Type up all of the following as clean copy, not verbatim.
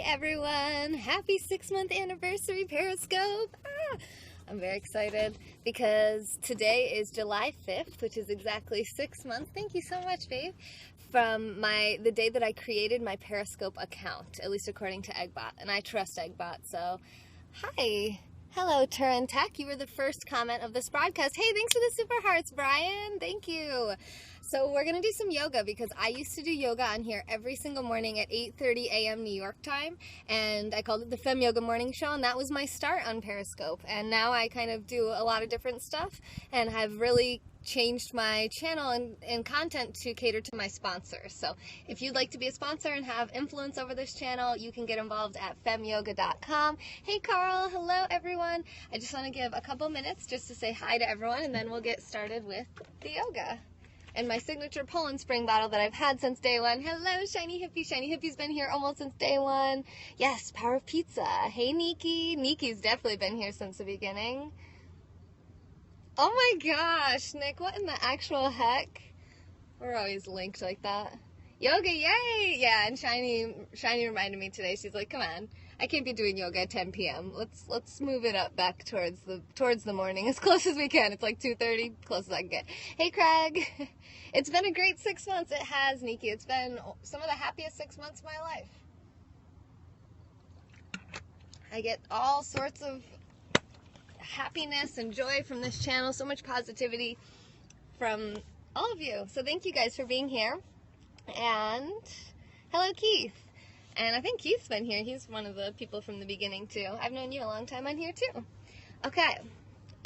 everyone! Happy 6-month anniversary Periscope! I'm very excited because today is July 5th, which is exactly 6 months. Thank you so much, babe. From the day that I created my Periscope account, at least according to Eggbot, and I trust Eggbot, so hi! Hello, Turin Tech. You were the first comment of this broadcast. Hey, thanks for the super hearts, Brian. Thank you. So we're going to do some yoga because I used to do yoga on here every single morning at 8:30 a.m. New York time, and I called it the Femme Yoga Morning Show, and that was my start on Periscope. And now I kind of do a lot of different stuff and have really changed my channel and content to cater to my sponsors. So if you'd like to be a sponsor and have influence over this channel, you can get involved at femyoga.com. Hey Carl, hello everyone. I just want to give a couple minutes just to say hi to everyone, and then we'll get started with the yoga. And my signature Poland Spring bottle that I've had since day one. Hello, Shiny Hippie. Shiny Hippie's been here almost since day one. Yes, Power of Pizza. Hey, Nikki. Nikki's definitely been here since the beginning. Oh my gosh, Nick, what in the actual heck? We're always linked like that. Yoga, yay! Yeah, and Shiny reminded me today. She's like, come on, I can't be doing yoga at 10 p.m. Let's move it up back towards the morning as close as we can. It's like 2:30, close as I can get. Hey, Craig. It's been a great 6 months. It has, Nikki. It's been some of the happiest 6 months of my life. I get all sorts of happiness and joy from this channel, so much positivity from all of you. So thank you guys for being here. And hello, Keith. And I think Keith's been here. He's one of the people from the beginning too. I've known you a long time on here too. Okay.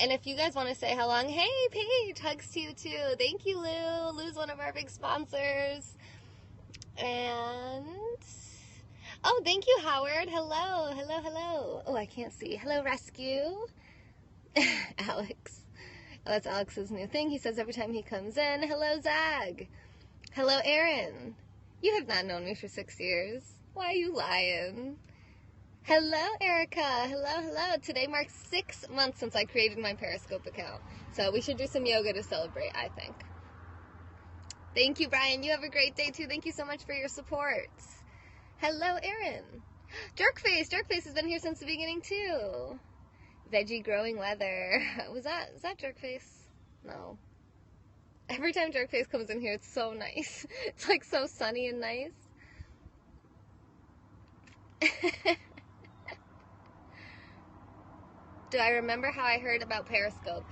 And if you guys want to say how long, hey Paige, hugs to you too. Thank you, Lou. Lou's one of our big sponsors. And oh, thank you, Howard. Hello, hello, hello. Oh, I can't see. Hello, Rescue. Alex. Oh, that's Alex's new thing. He says every time he comes in. Hello, Zag. Hello, Aaron. You have not known me for 6 years. Why are you lying? Hello, Erica. Hello, hello. Today marks 6 months since I created my Periscope account. So we should do some yoga to celebrate, I think. Thank you, Brian. You have a great day, too. Thank you so much for your support. Hello, Aaron. Jerkface. Jerkface has been here since the beginning, too. Veggie growing weather. Is that Jerkface? No. Every time Jerkface comes in here, it's so nice. It's like so sunny and nice. Do I remember how I heard about Periscope?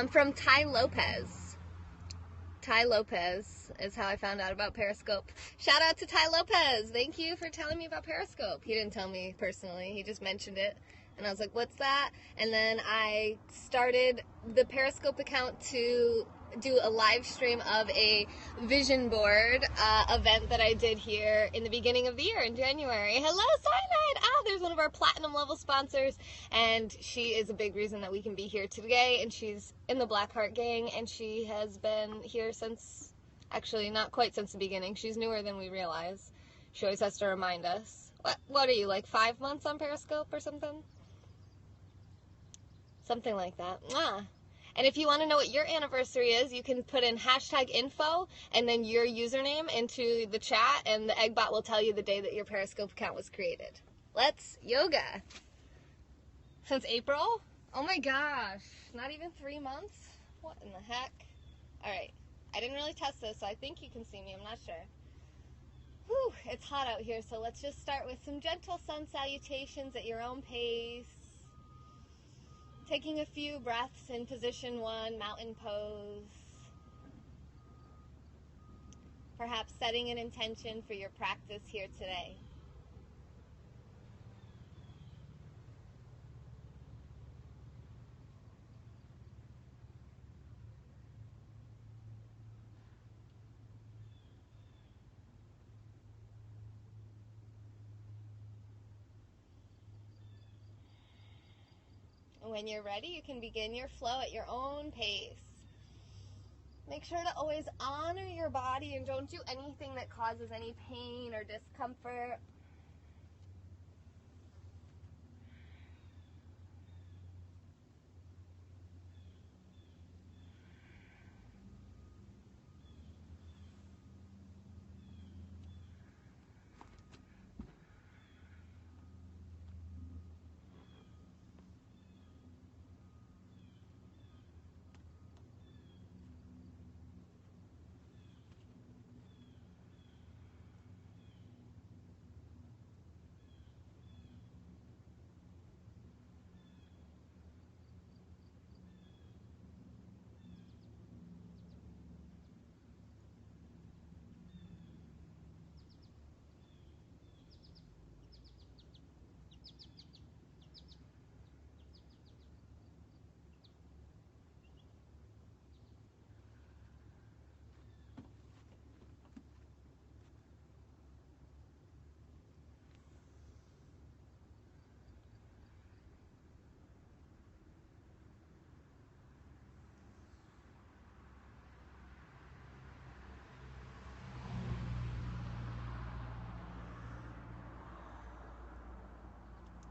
From Ty Lopez. Ty Lopez is how I found out about Periscope. Shout out to Ty Lopez. Thank you for telling me about Periscope. He didn't tell me personally. He just mentioned it. And I was like, what's that? And then I started the Periscope account to do a live stream of a vision board event that I did here in the beginning of the year in January. Hello, Cyanide! Ah, there's one of our platinum level sponsors, and she is a big reason that we can be here today, and she's in the Blackheart gang, and she has been here since, actually not quite since the beginning. She's newer than we realize. She always has to remind us. What are you, like 5 months on Periscope or something? Something like that. And if you want to know what your anniversary is, you can put in #info and then your username into the chat, and the Eggbot will tell you the day that your Periscope account was created. Let's yoga. Since April? Oh my gosh. Not even 3 months? What in the heck? Alright. I didn't really test this, so I think you can see me. I'm not sure. Whew, it's hot out here, so let's just start with some gentle sun salutations at your own pace. Taking a few breaths in position 1, mountain pose. Perhaps setting an intention for your practice here today. When you're ready, you can begin your flow at your own pace. Make sure to always honor your body and don't do anything that causes any pain or discomfort.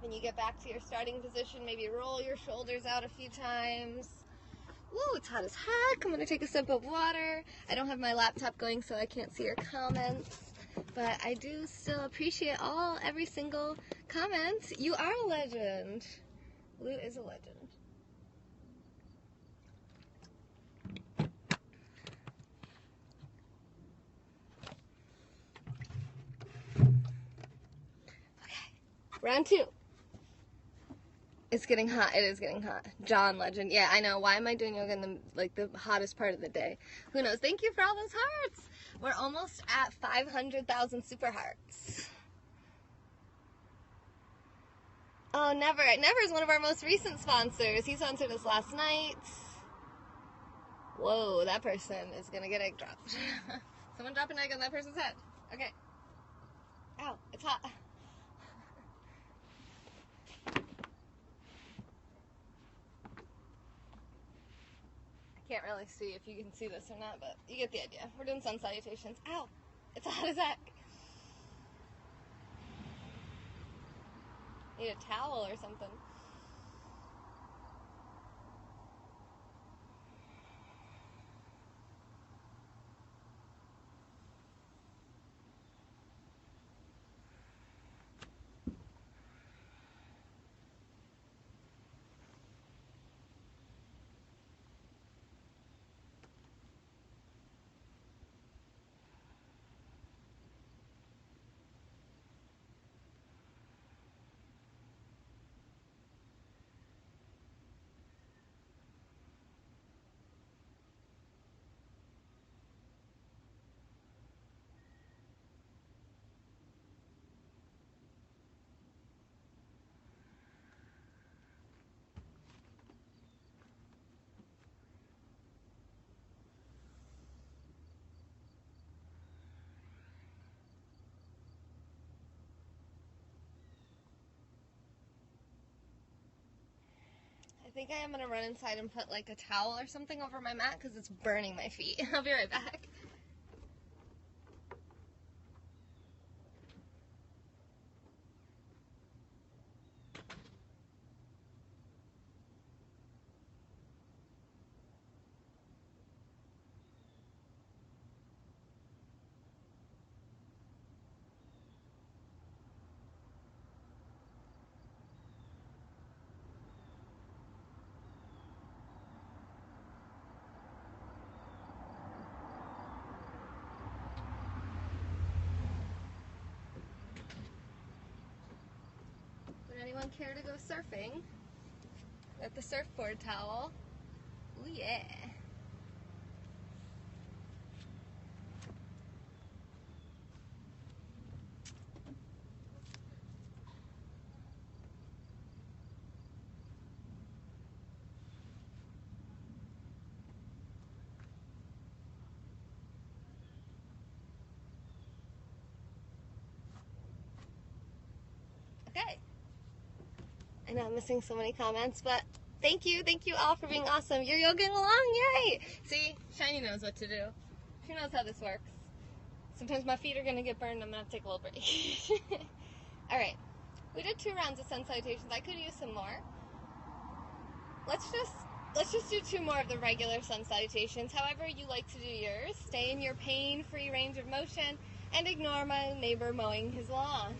When you get back to your starting position, maybe roll your shoulders out a few times. Ooh, it's hot as heck. I'm going to take a sip of water. I don't have my laptop going, so I can't see your comments. But I do still appreciate every single comment. You are a legend. Lou is a legend. Round 2. It's getting hot. It is getting hot. John, legend. Yeah, I know. Why am I doing yoga in the hottest part of the day? Who knows? Thank you for all those hearts. We're almost at 500,000 super hearts. Oh, Never. Never is one of our most recent sponsors. He sponsored us last night. Whoa, that person is going to get egg dropped. Someone drop an egg on that person's head. Okay. Ow, it's hot. Can't really see if you can see this or not, but you get the idea. We're doing sun salutations. Ow! It's hot as heck. Need a towel or something. I think I am going to run inside and put like a towel or something over my mat because it's burning my feet. I'll be right back. Would anyone care to go surfing? With the surfboard towel. Ooh, yeah. Okay. I know I'm missing so many comments, but thank you all for being awesome. You're yogaing along, yay! See, Shiny knows what to do. She knows how this works. Sometimes my feet are gonna get burned. I'm gonna have to take a little break. All right, we did 2 rounds of sun salutations. I could use some more. Let's just do 2 more of the regular sun salutations. However you like to do yours. Stay in your pain-free range of motion and ignore my neighbor mowing his lawn.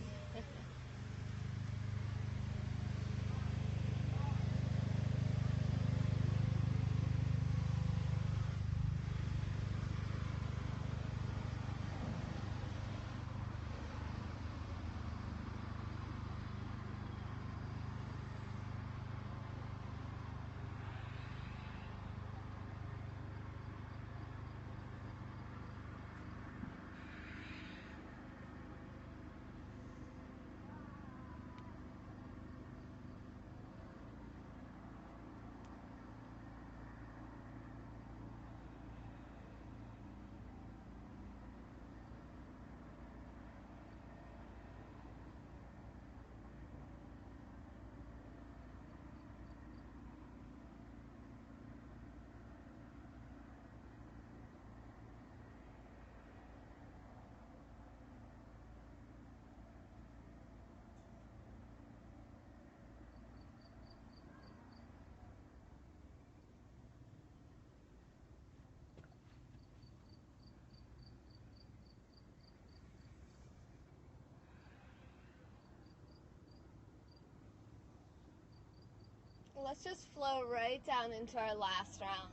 Let's just flow right down into our last round.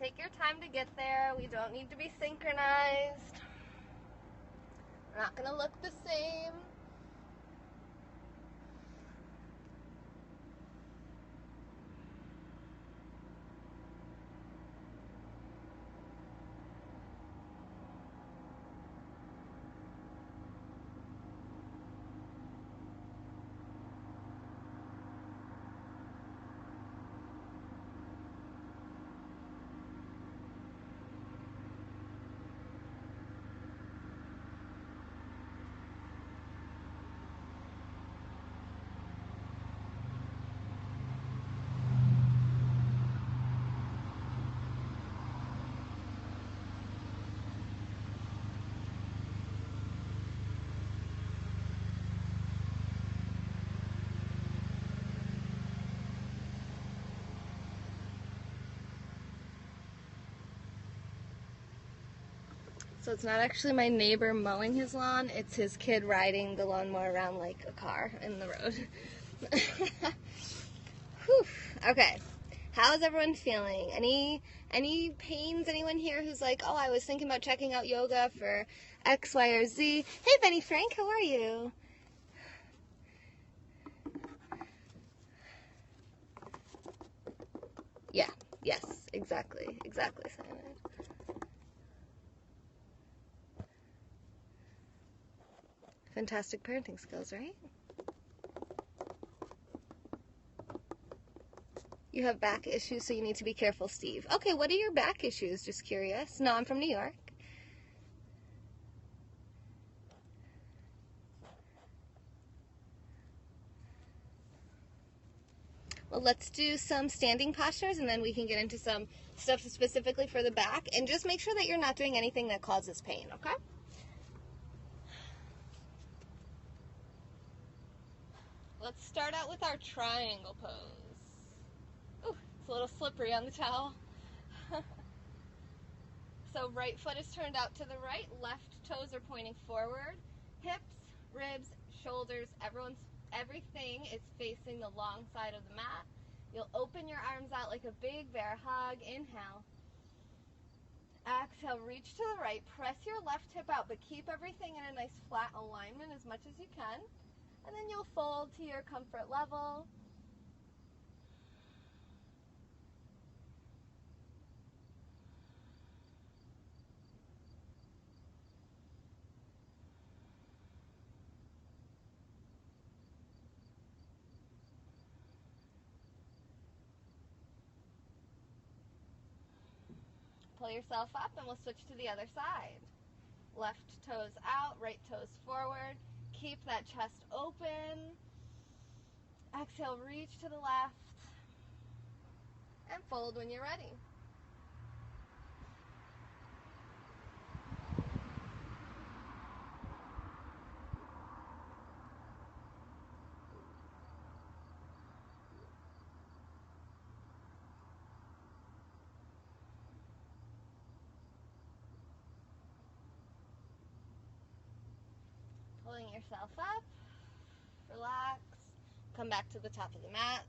Take your time to get there. We don't need to be synchronized. We're not going to look the same. So it's not actually my neighbor mowing his lawn, it's his kid riding the lawnmower around like a car in the road. Whew. Okay, how's everyone feeling? Any pains? Anyone here who's like, oh, I was thinking about checking out yoga for X, Y, or Z? Hey, Benny Frank, how are you? Yeah, yes, exactly, Cyanide. Fantastic parenting skills, right? You have back issues, so you need to be careful, Steve. Okay, what are your back issues? Just curious. No, I'm from New York. Well, let's do some standing postures, and then we can get into some stuff specifically for the back. And just make sure that you're not doing anything that causes pain, okay? Let's start out with our triangle pose. Ooh, it's a little slippery on the towel. So right foot is turned out to the right, left toes are pointing forward, hips, ribs, shoulders, everything is facing the long side of the mat. You'll open your arms out like a big bear hug. Inhale. Exhale, reach to the right, press your left hip out, but keep everything in a nice flat alignment as much as you can. And then you'll fold to your comfort level. Pull yourself up and we'll switch to the other side. Left toes out, right toes forward. Keep that chest open. Exhale, reach to the left. And fold when you're ready. Pulling yourself up. Relax. Come back to the top of the mat.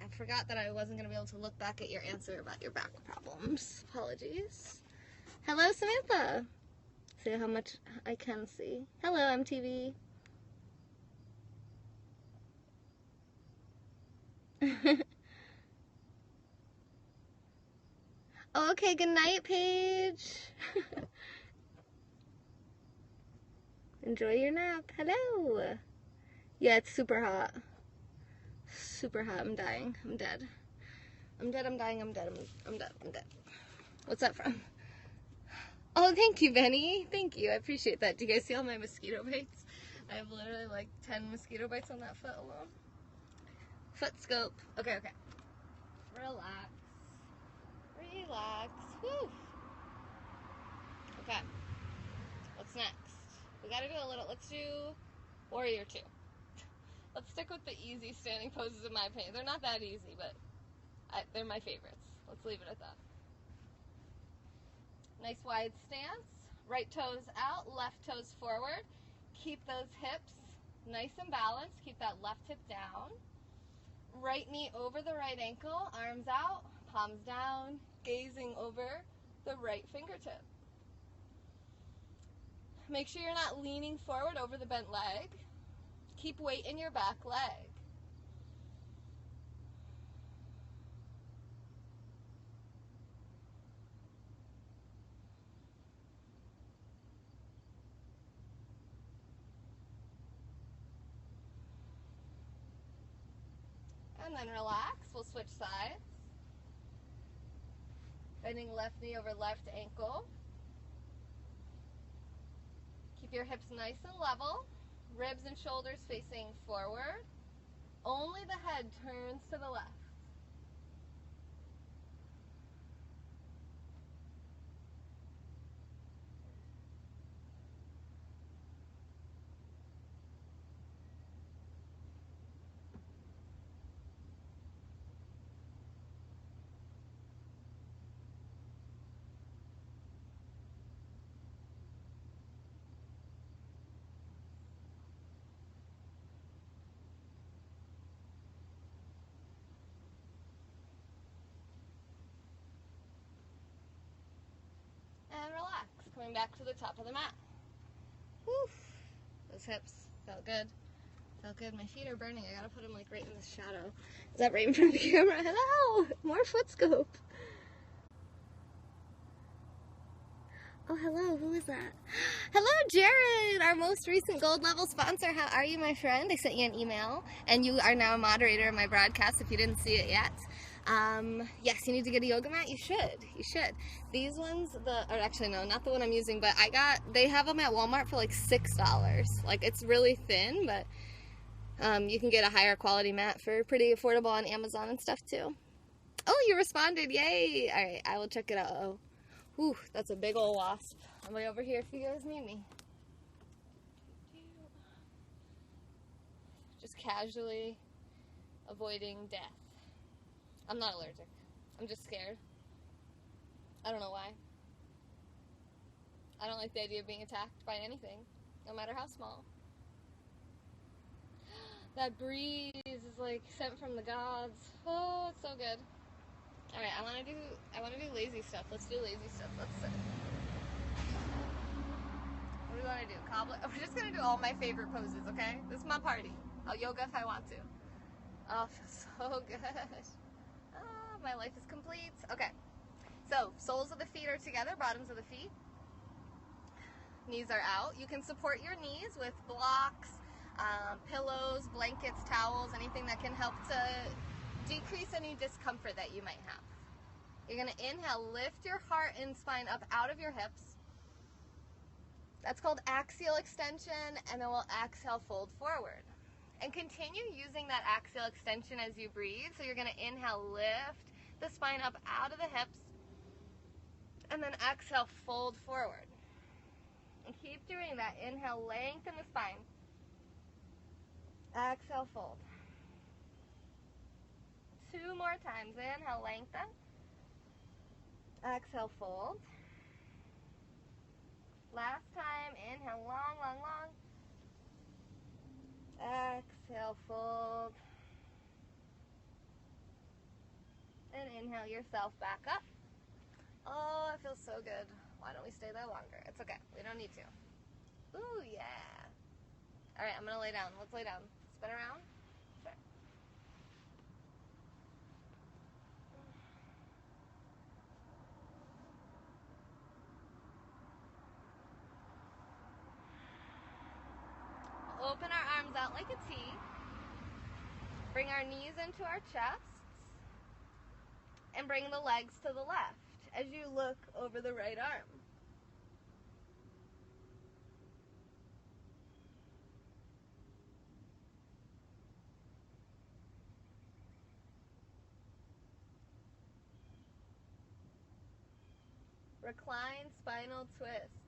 I forgot that I wasn't going to be able to look back at your answer about your back problems. Apologies. Hello, Samantha. See how much I can see. Hello, MTV. Okay, good night, Paige. Enjoy your nap. Hello. Yeah, it's super hot. Super hot. I'm dying. I'm dead. I'm dead. I'm dying. I'm dead. I'm dead. I'm dead. What's that from? Oh, thank you, Benny. Thank you. I appreciate that. Do you guys see all my mosquito bites? I have literally like 10 mosquito bites on that foot alone. Foot scope. Okay, okay. Relax. Relax. Whew. Okay. What's next? We gotta do a little, let's do warrior two. Let's stick with the easy standing poses in my opinion. They're not that easy, but they're my favorites. Let's leave it at that. Nice wide stance. Right toes out, left toes forward. Keep those hips nice and balanced. Keep that left hip down. Right knee over the right ankle, arms out, palms down, gazing over the right fingertip. Make sure you're not leaning forward over the bent leg. Keep weight in your back leg. And then relax. We'll switch sides. Bending left knee over left ankle. Keep your hips nice and level. Ribs and shoulders facing forward. Only the head turns to the left. And relax. Coming back to the top of the mat. Whew. Those hips felt good. Felt good. My feet are burning. I gotta put them like right in the shadow. Is that right in front of the camera? Hello! More foot scope. Oh, hello. Who is that? Hello, Jared, our most recent gold level sponsor. How are you, my friend? I sent you an email, and you are now a moderator of my broadcast if you didn't see it yet. Yes, you need to get a yoga mat. You should. You should. These ones, or actually no, not the one I'm using, but they have them at Walmart for like $6. Like, it's really thin, but you can get a higher quality mat for pretty affordable on Amazon and stuff too. Oh, you responded. Yay. All right, I will check it out. Oh. Whew, that's a big old wasp. I'm way over here if you guys need me. Just casually avoiding death. I'm not allergic. I'm just scared. I don't know why. I don't like the idea of being attacked by anything, no matter how small. That breeze is like sent from the gods. Oh, it's so good. All right, I want to do lazy stuff. Let's do lazy stuff. Let's sit. What do we want to do? Cobbler? We're just going to do all my favorite poses, okay? This is my party. I'll yoga if I want to. Oh, it feels so good. Oh, my life is complete. Okay, so soles of the feet are together, bottoms of the feet. Knees are out. You can support your knees with blocks, pillows, blankets, towels, anything that can help to decrease any discomfort that you might have. You're going to inhale, lift your heart and spine up out of your hips. That's called axial extension, and then we'll exhale, fold forward. And continue using that axial extension as you breathe. So you're going to inhale, lift the spine up out of the hips, and then exhale, fold forward. And keep doing that. Inhale, lengthen the spine. Exhale, fold. 2 more times. Inhale, lengthen. Exhale, fold. Last time. Inhale, long, long, long. Exhale, fold. And inhale yourself back up. Oh, it feels so good. Why don't we stay there longer? It's okay. We don't need to. Ooh, yeah. All right, I'm going to lay down. Let's lay down. Spin around. Sure. Open our arms out like a T. Bring our knees into our chests. And bring the legs to the left as you look over the right arm. Recline spinal twists.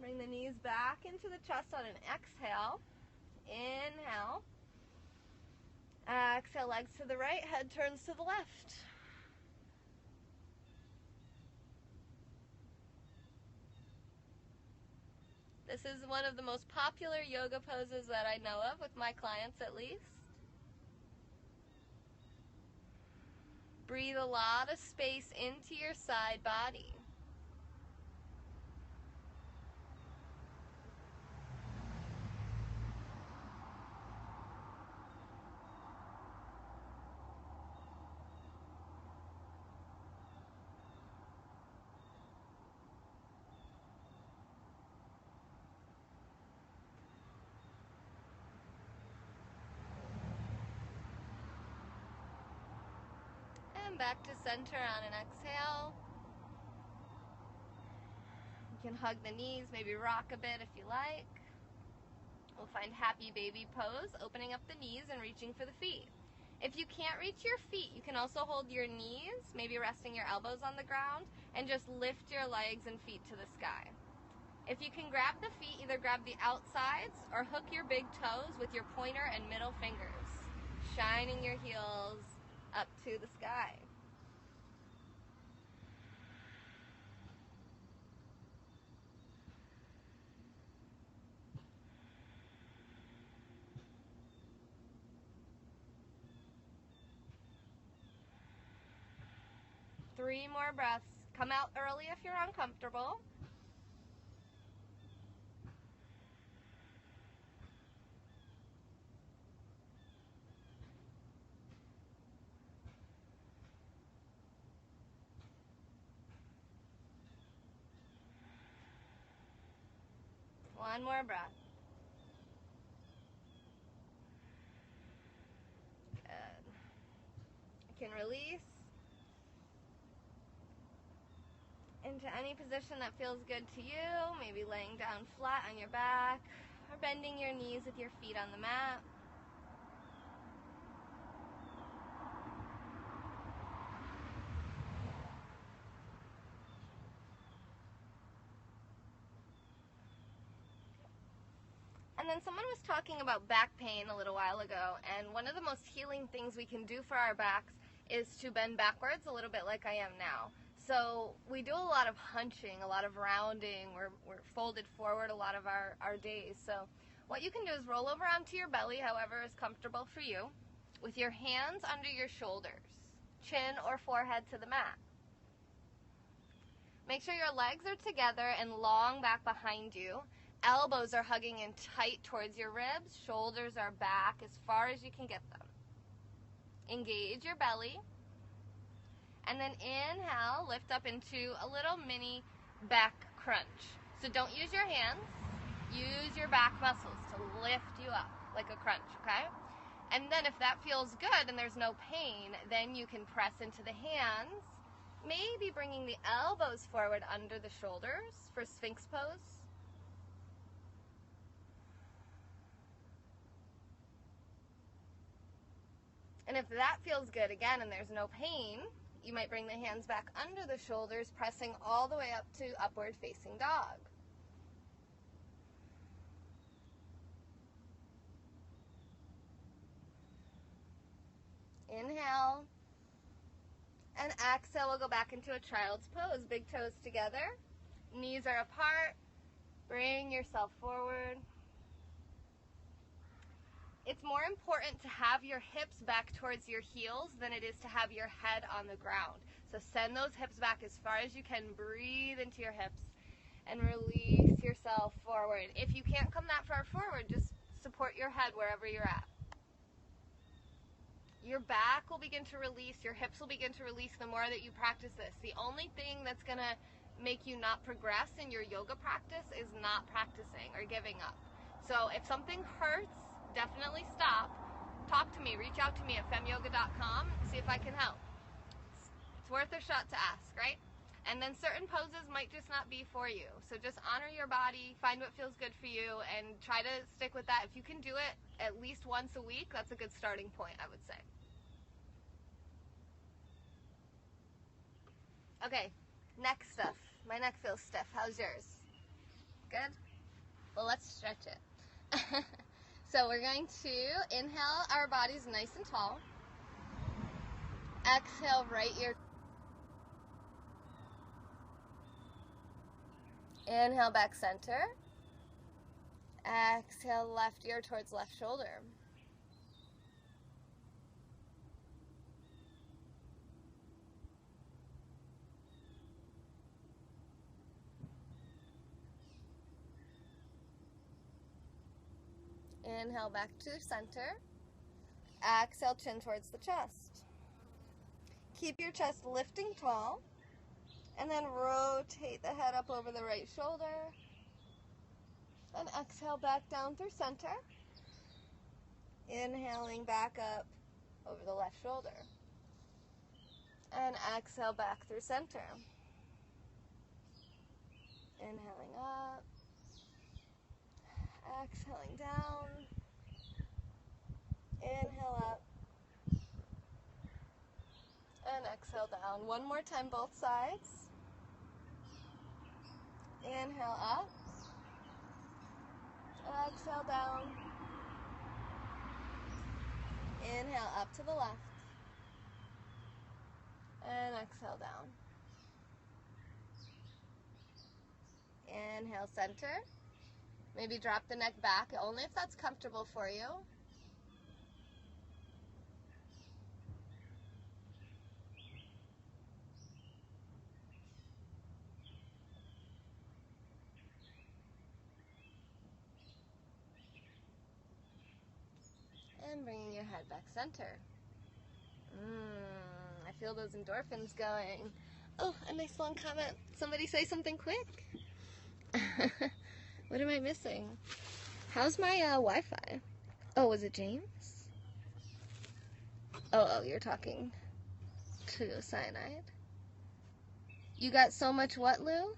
Bring the knees back into the chest on an exhale. Inhale. Exhale, legs to the right, head turns to the left. This is one of the most popular yoga poses that I know of, with my clients at least. Breathe a lot of space into your side body. And back to center on an exhale. You can hug the knees, maybe rock a bit if you like. We'll find happy baby pose, opening up the knees and reaching for the feet. If you can't reach your feet, you can also hold your knees, maybe resting your elbows on the ground, and just lift your legs and feet to the sky. If you can grab the feet, either grab the outsides or hook your big toes with your pointer and middle fingers, shining your heels up to the sky. Three more breaths. Come out early if you're uncomfortable. One more breath. Good. You can release into any position that feels good to you, maybe laying down flat on your back or bending your knees with your feet on the mat. And then someone was talking about back pain a little while ago, and one of the most healing things we can do for our backs is to bend backwards a little bit like I am now. So we do a lot of hunching, a lot of rounding, we're folded forward a lot of our days. So what you can do is roll over onto your belly, however is comfortable for you, with your hands under your shoulders, chin or forehead to the mat. Make sure your legs are together and long back behind you. Elbows are hugging in tight towards your ribs. Shoulders are back as far as you can get them. Engage your belly. And then inhale, lift up into a little mini back crunch. So don't use your hands. Use your back muscles to lift you up like a crunch, okay? And then if that feels good and there's no pain, then you can press into the hands, maybe bringing the elbows forward under the shoulders for Sphinx pose. And if that feels good again and there's no pain, you might bring the hands back under the shoulders, pressing all the way up to upward facing dog. Inhale. And exhale, we'll go back into a child's pose. Big toes together. Knees are apart. Bring yourself forward. It's more important to have your hips back towards your heels than it is to have your head on the ground. So send those hips back as far as you can. Breathe into your hips and release yourself forward. If you can't come that far forward, just support your head wherever you're at. Your back will begin to release, your hips will begin to release the more that you practice this. The only thing that's going to make you not progress in your yoga practice is not practicing or giving up. So if something hurts, definitely stop. Talk to me. Reach out to me at femyoga.com. See if I can help. It's worth a shot to ask, right? And then certain poses might just not be for you. So just honor your body, find what feels good for you, and try to stick with that. If you can do it at least once a week, that's a good starting point, I would say. Okay, neck stuff. My neck feels stiff. How's yours? Good? Well, let's stretch it. So we're going to inhale our bodies nice and tall. Exhale, right ear. Inhale, back center. Exhale, left ear towards left shoulder. Inhale, back to center. Exhale, chin towards the chest. Keep your chest lifting tall. And then rotate the head up over the right shoulder. And exhale back down through center. Inhaling back up over the left shoulder. And exhale back through center. Inhaling up. Exhaling down. Inhale up. And exhale down. One more time, both sides. Inhale up. Exhale down. Inhale up to the left. And exhale down. Inhale, center. Maybe drop the neck back, only if that's comfortable for you. And bringing your head back center. I feel those endorphins going. Oh, a nice long comment. Somebody say something quick. What am I missing? How's my Wi-Fi? Oh, was it James? Oh, you're talking to Cyanide. You got so much what, Lou?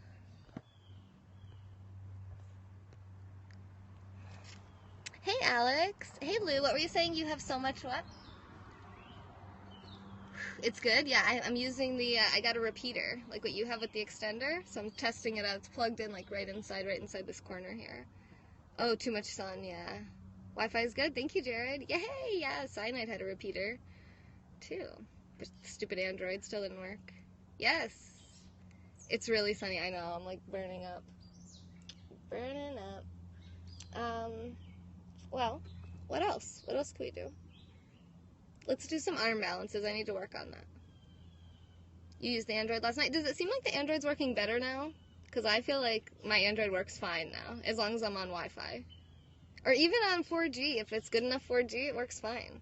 Hey, Alex. Hey, Lou. What were you saying? You have so much what? It's good. Yeah, I'm using the, I got a repeater, like what you have with the extender. So I'm testing it out. It's plugged in like right inside this corner here. Oh, too much sun, yeah. Wi-Fi is good. Thank you, Jared. Yay, yeah, Cyanide had a repeater too. But stupid Android still didn't work. Yes. It's really sunny. I know. I'm like burning up. Burning up. Well, what else? What else can we do? Let's do some arm balances. I need to work on that. You used the Android last night. Does it seem like the Android's working better now? Because I feel like my Android works fine now, as long as I'm on Wi-Fi. Or even on 4G. If it's good enough 4G, it works fine.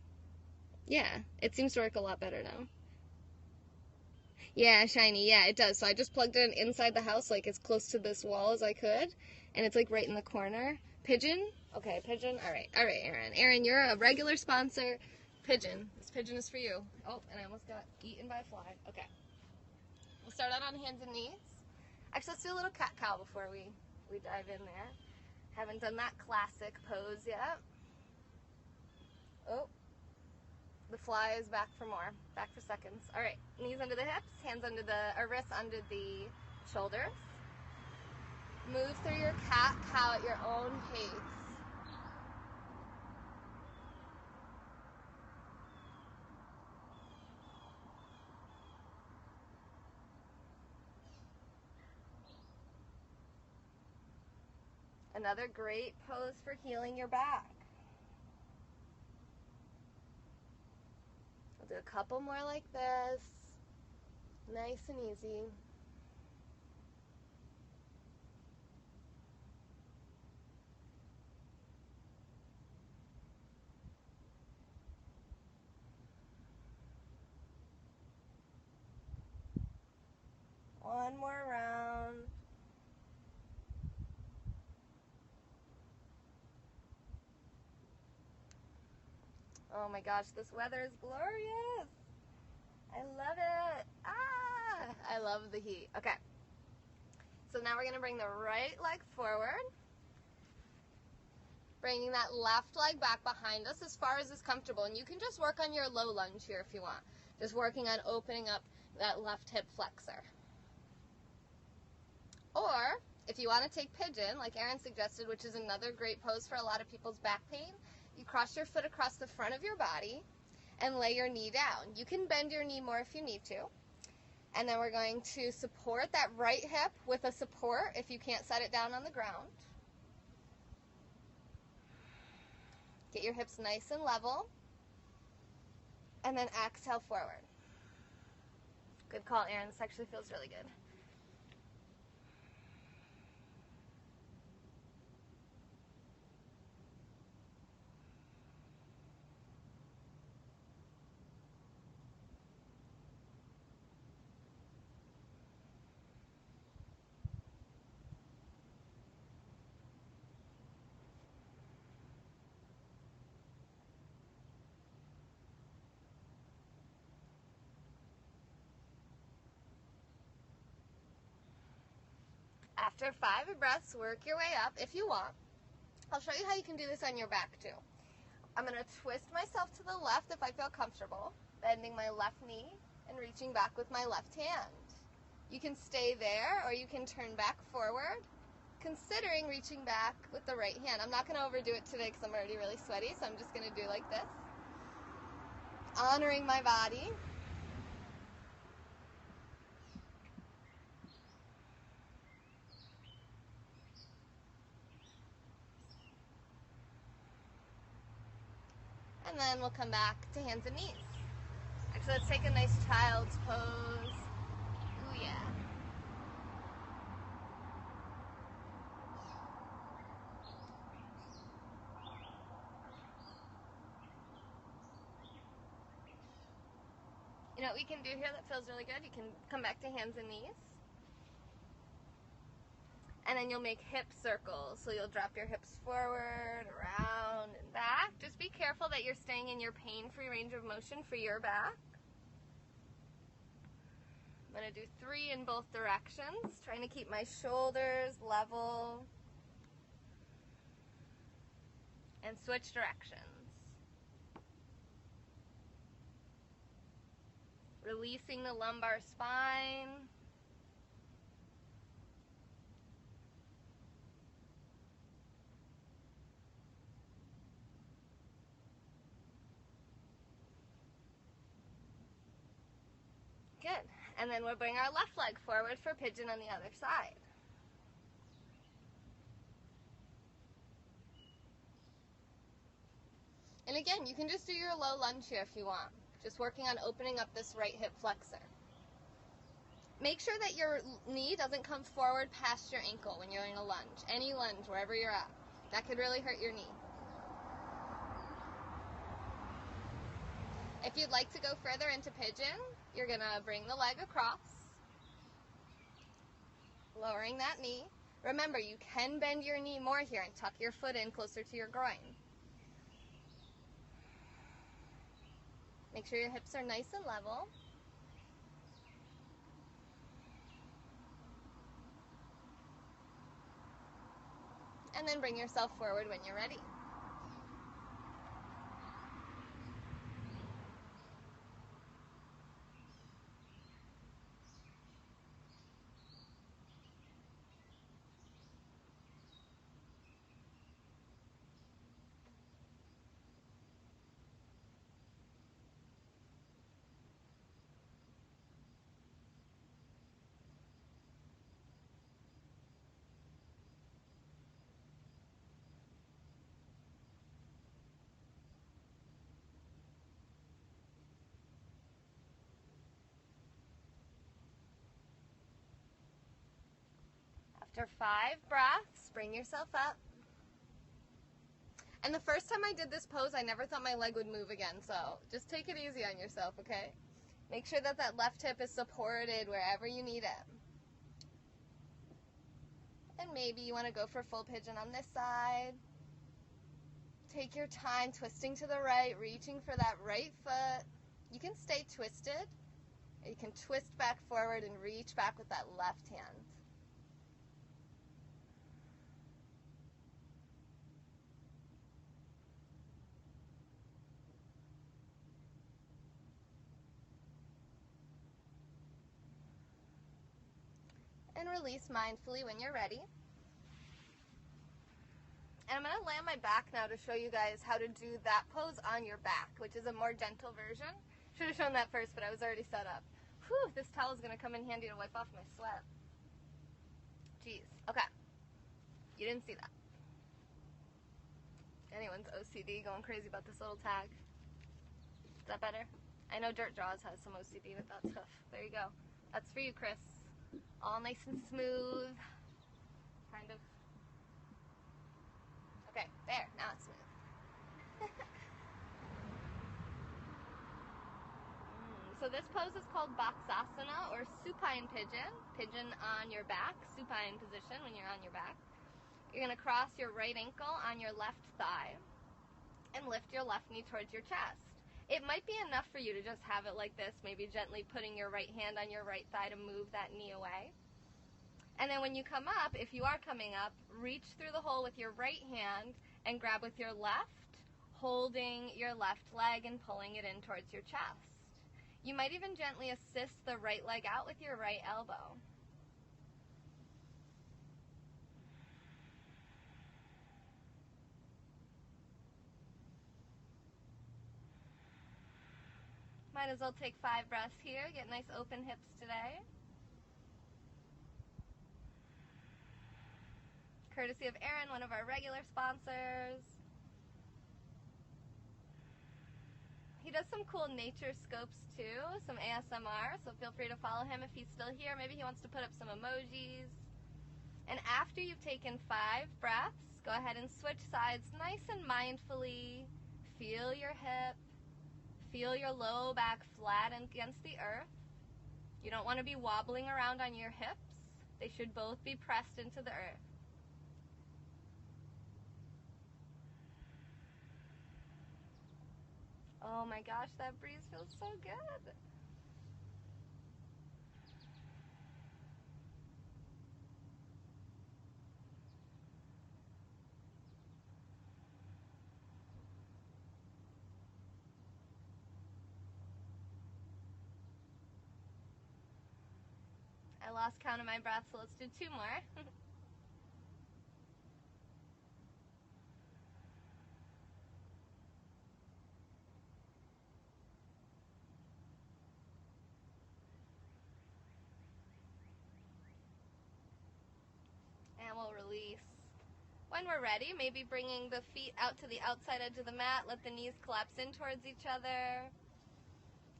Yeah, it seems to work a lot better now. Yeah, shiny. Yeah, it does. So I just plugged it in inside the house, like as close to this wall as I could. And it's like right in the corner. Pigeon? Okay, Pigeon. All right, Aaron. Aaron, you're a regular sponsor. Pigeon. This pigeon is for you. Oh, and I almost got eaten by a fly. Okay. We'll start out on hands and knees. Actually, let's do a little cat-cow before we dive in there. Haven't done that classic pose yet. Oh. The fly is back for more. Back for seconds. All right. Knees under the hips, hands under or wrists under the shoulders. Move through your cat-cow at your own pace. Another great pose for healing your back. We'll do a couple more like this. Nice and easy. One more round. Oh my gosh, this weather is glorious. I love it. I love the heat. Okay. So now we're going to bring the right leg forward. Bringing that left leg back behind us as far as is comfortable. And you can just work on your low lunge here if you want. Just working on opening up that left hip flexor. Or, if If you want to take pigeon, like Erin suggested, which is another great pose for a lot of people's back pain, you cross your foot across the front of your body and lay your knee down. You can bend your knee more if you need to. And then we're going to support that right hip with a support if you can't set it down on the ground. Get your hips nice and level. And then exhale forward. Good call, Erin. This actually feels really good. After 5 breaths, work your way up if you want. I'll show you how you can do this on your back too. I'm going to twist myself to the left if I feel comfortable, bending my left knee and reaching back with my left hand. You can stay there or you can turn back forward, considering reaching back with the right hand. I'm not going to overdo it today because I'm already really sweaty, so I'm just going to do like this. Honoring my body. And then we'll come back to hands and knees. Actually, let's take a nice child's pose. Ooh, yeah. You know what we can do here that feels really good? You can come back to hands and knees. And then you'll make hip circles. So you'll drop your hips forward, around, and back. Just be careful that you're staying in your pain-free range of motion for your back. I'm going to do 3 in both directions, trying to keep my shoulders level. And switch directions. Releasing the lumbar spine. Good. And then we'll bring our left leg forward for pigeon on the other side. And again, you can just do your low lunge here if you want. Just working on opening up this right hip flexor. Make sure that your knee doesn't come forward past your ankle when you're in a lunge. Any lunge, wherever you're at. That could really hurt your knee. If you'd like to go further into pigeon, you're going to bring the leg across, lowering that knee. Remember, you can bend your knee more here and tuck your foot in closer to your groin. Make sure your hips are nice and level. And then bring yourself forward when you're ready. After 5 breaths, bring yourself up. And the first time I did this pose, I never thought my leg would move again, so just take it easy on yourself, okay? Make sure that that left hip is supported wherever you need it. And maybe you want to go for full pigeon on this side. Take your time, twisting to the right, reaching for that right foot. You can stay twisted, or you can twist back forward and reach back with that left hand. And release mindfully when you're ready. And I'm going to lay on my back now to show you guys how to do that pose on your back, which is a more gentle version. Should have shown that first, but I was already set up. Whew, this towel is going to come in handy to wipe off my sweat. Jeez. Okay. You didn't see that. Anyone's OCD going crazy about this little tag. Is that better? I know Dirt Jaws has some OCD with that stuff. There you go. That's for you, Chris. All nice and smooth. Kind of. Okay, there. Now it's smooth. So this pose is called Baksasana, or supine pigeon. Pigeon on your back, supine position when you're on your back. You're going to cross your right ankle on your left thigh and lift your left knee towards your chest. It might be enough for you to just have it like this, maybe gently putting your right hand on your right thigh to move that knee away. And then when you come up, if you are coming up, reach through the hole with your right hand and grab with your left, holding your left leg and pulling it in towards your chest. You might even gently assist the right leg out with your right elbow. Might as well take 5 breaths here, get nice open hips today. Courtesy of Aaron, one of our regular sponsors. He does some cool nature scopes too, some ASMR, so feel free to follow him if he's still here. Maybe he wants to put up some emojis. And after you've taken 5 breaths, go ahead and switch sides nice and mindfully. Feel your hip. Feel your low back flat against the earth. You don't want to be wobbling around on your hips. They should both be pressed into the earth. Oh my gosh, that breeze feels so good. I lost count of my breath, so let's do 2 more. And we'll release. When we're ready, maybe bringing the feet out to the outside edge of the mat. Let the knees collapse in towards each other.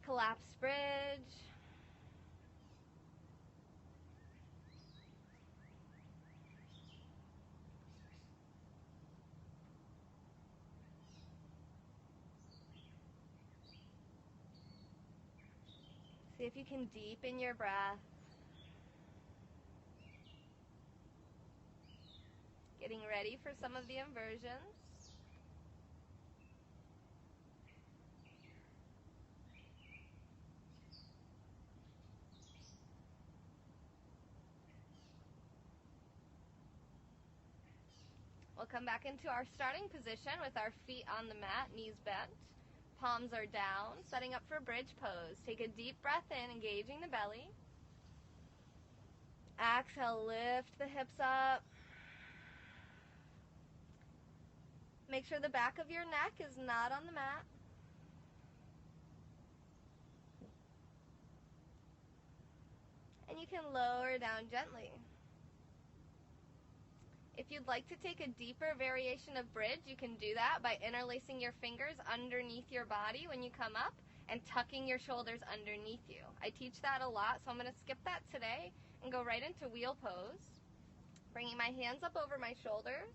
Collapse bridge. See if you can deepen your breath. Getting ready for some of the inversions. We'll come back into our starting position with our feet on the mat, knees bent. Palms are down, setting up for bridge pose. Take a deep breath in, engaging the belly. Exhale, lift the hips up. Make sure the back of your neck is not on the mat. And you can lower down gently. If you'd like to take a deeper variation of bridge, you can do that by interlacing your fingers underneath your body when you come up and tucking your shoulders underneath you. I teach that a lot, so I'm going to skip that today and go right into wheel pose. Bringing my hands up over my shoulders.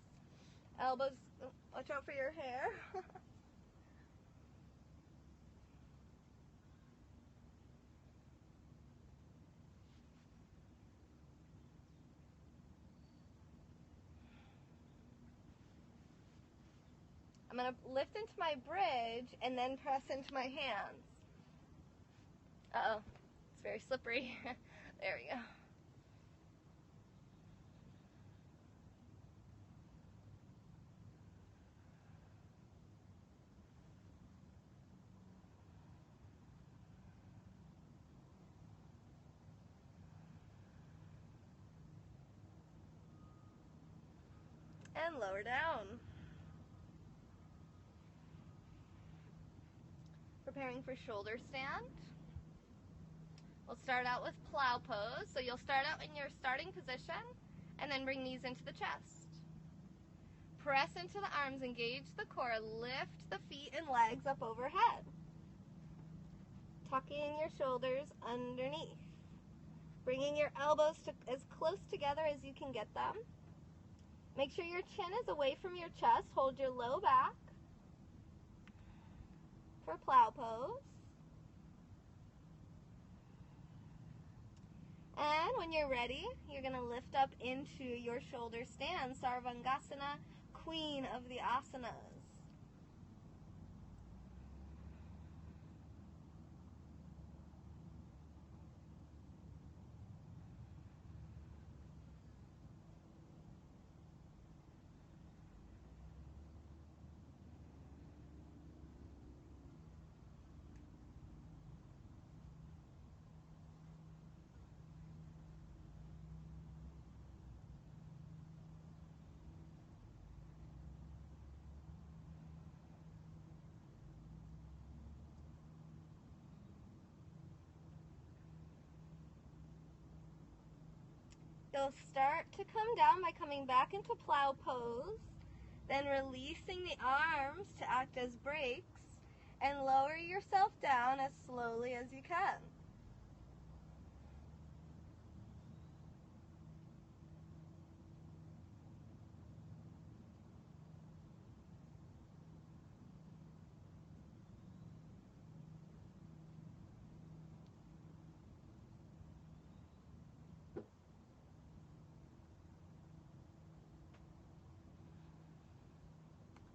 Elbows, watch out for your hair. I'm going to lift into my bridge and then press into my hands. Uh-oh, it's very slippery. There we go. and lower down. Preparing for shoulder stand. We'll start out with plow pose. So you'll start out in your starting position and then bring knees into the chest. Press into the arms, engage the core, lift the feet and legs up overhead. Tucking your shoulders underneath. Bringing your elbows to as close together as you can get them. Make sure your chin is away from your chest. Hold your low back for plow pose. And when you're ready, you're going to lift up into your shoulder stand, Sarvangasana, queen of the asanas. You'll start to come down by coming back into plow pose, then releasing the arms to act as brakes, and lower yourself down as slowly as you can.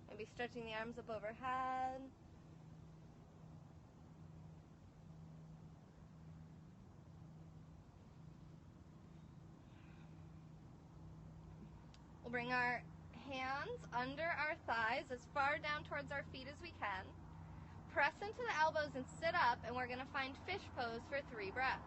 Maybe stretching the arms up overhead. We'll bring our hands under our thighs as far down towards our feet as we can. Press into the elbows and sit up, and we're going to find fish pose for 3 breaths.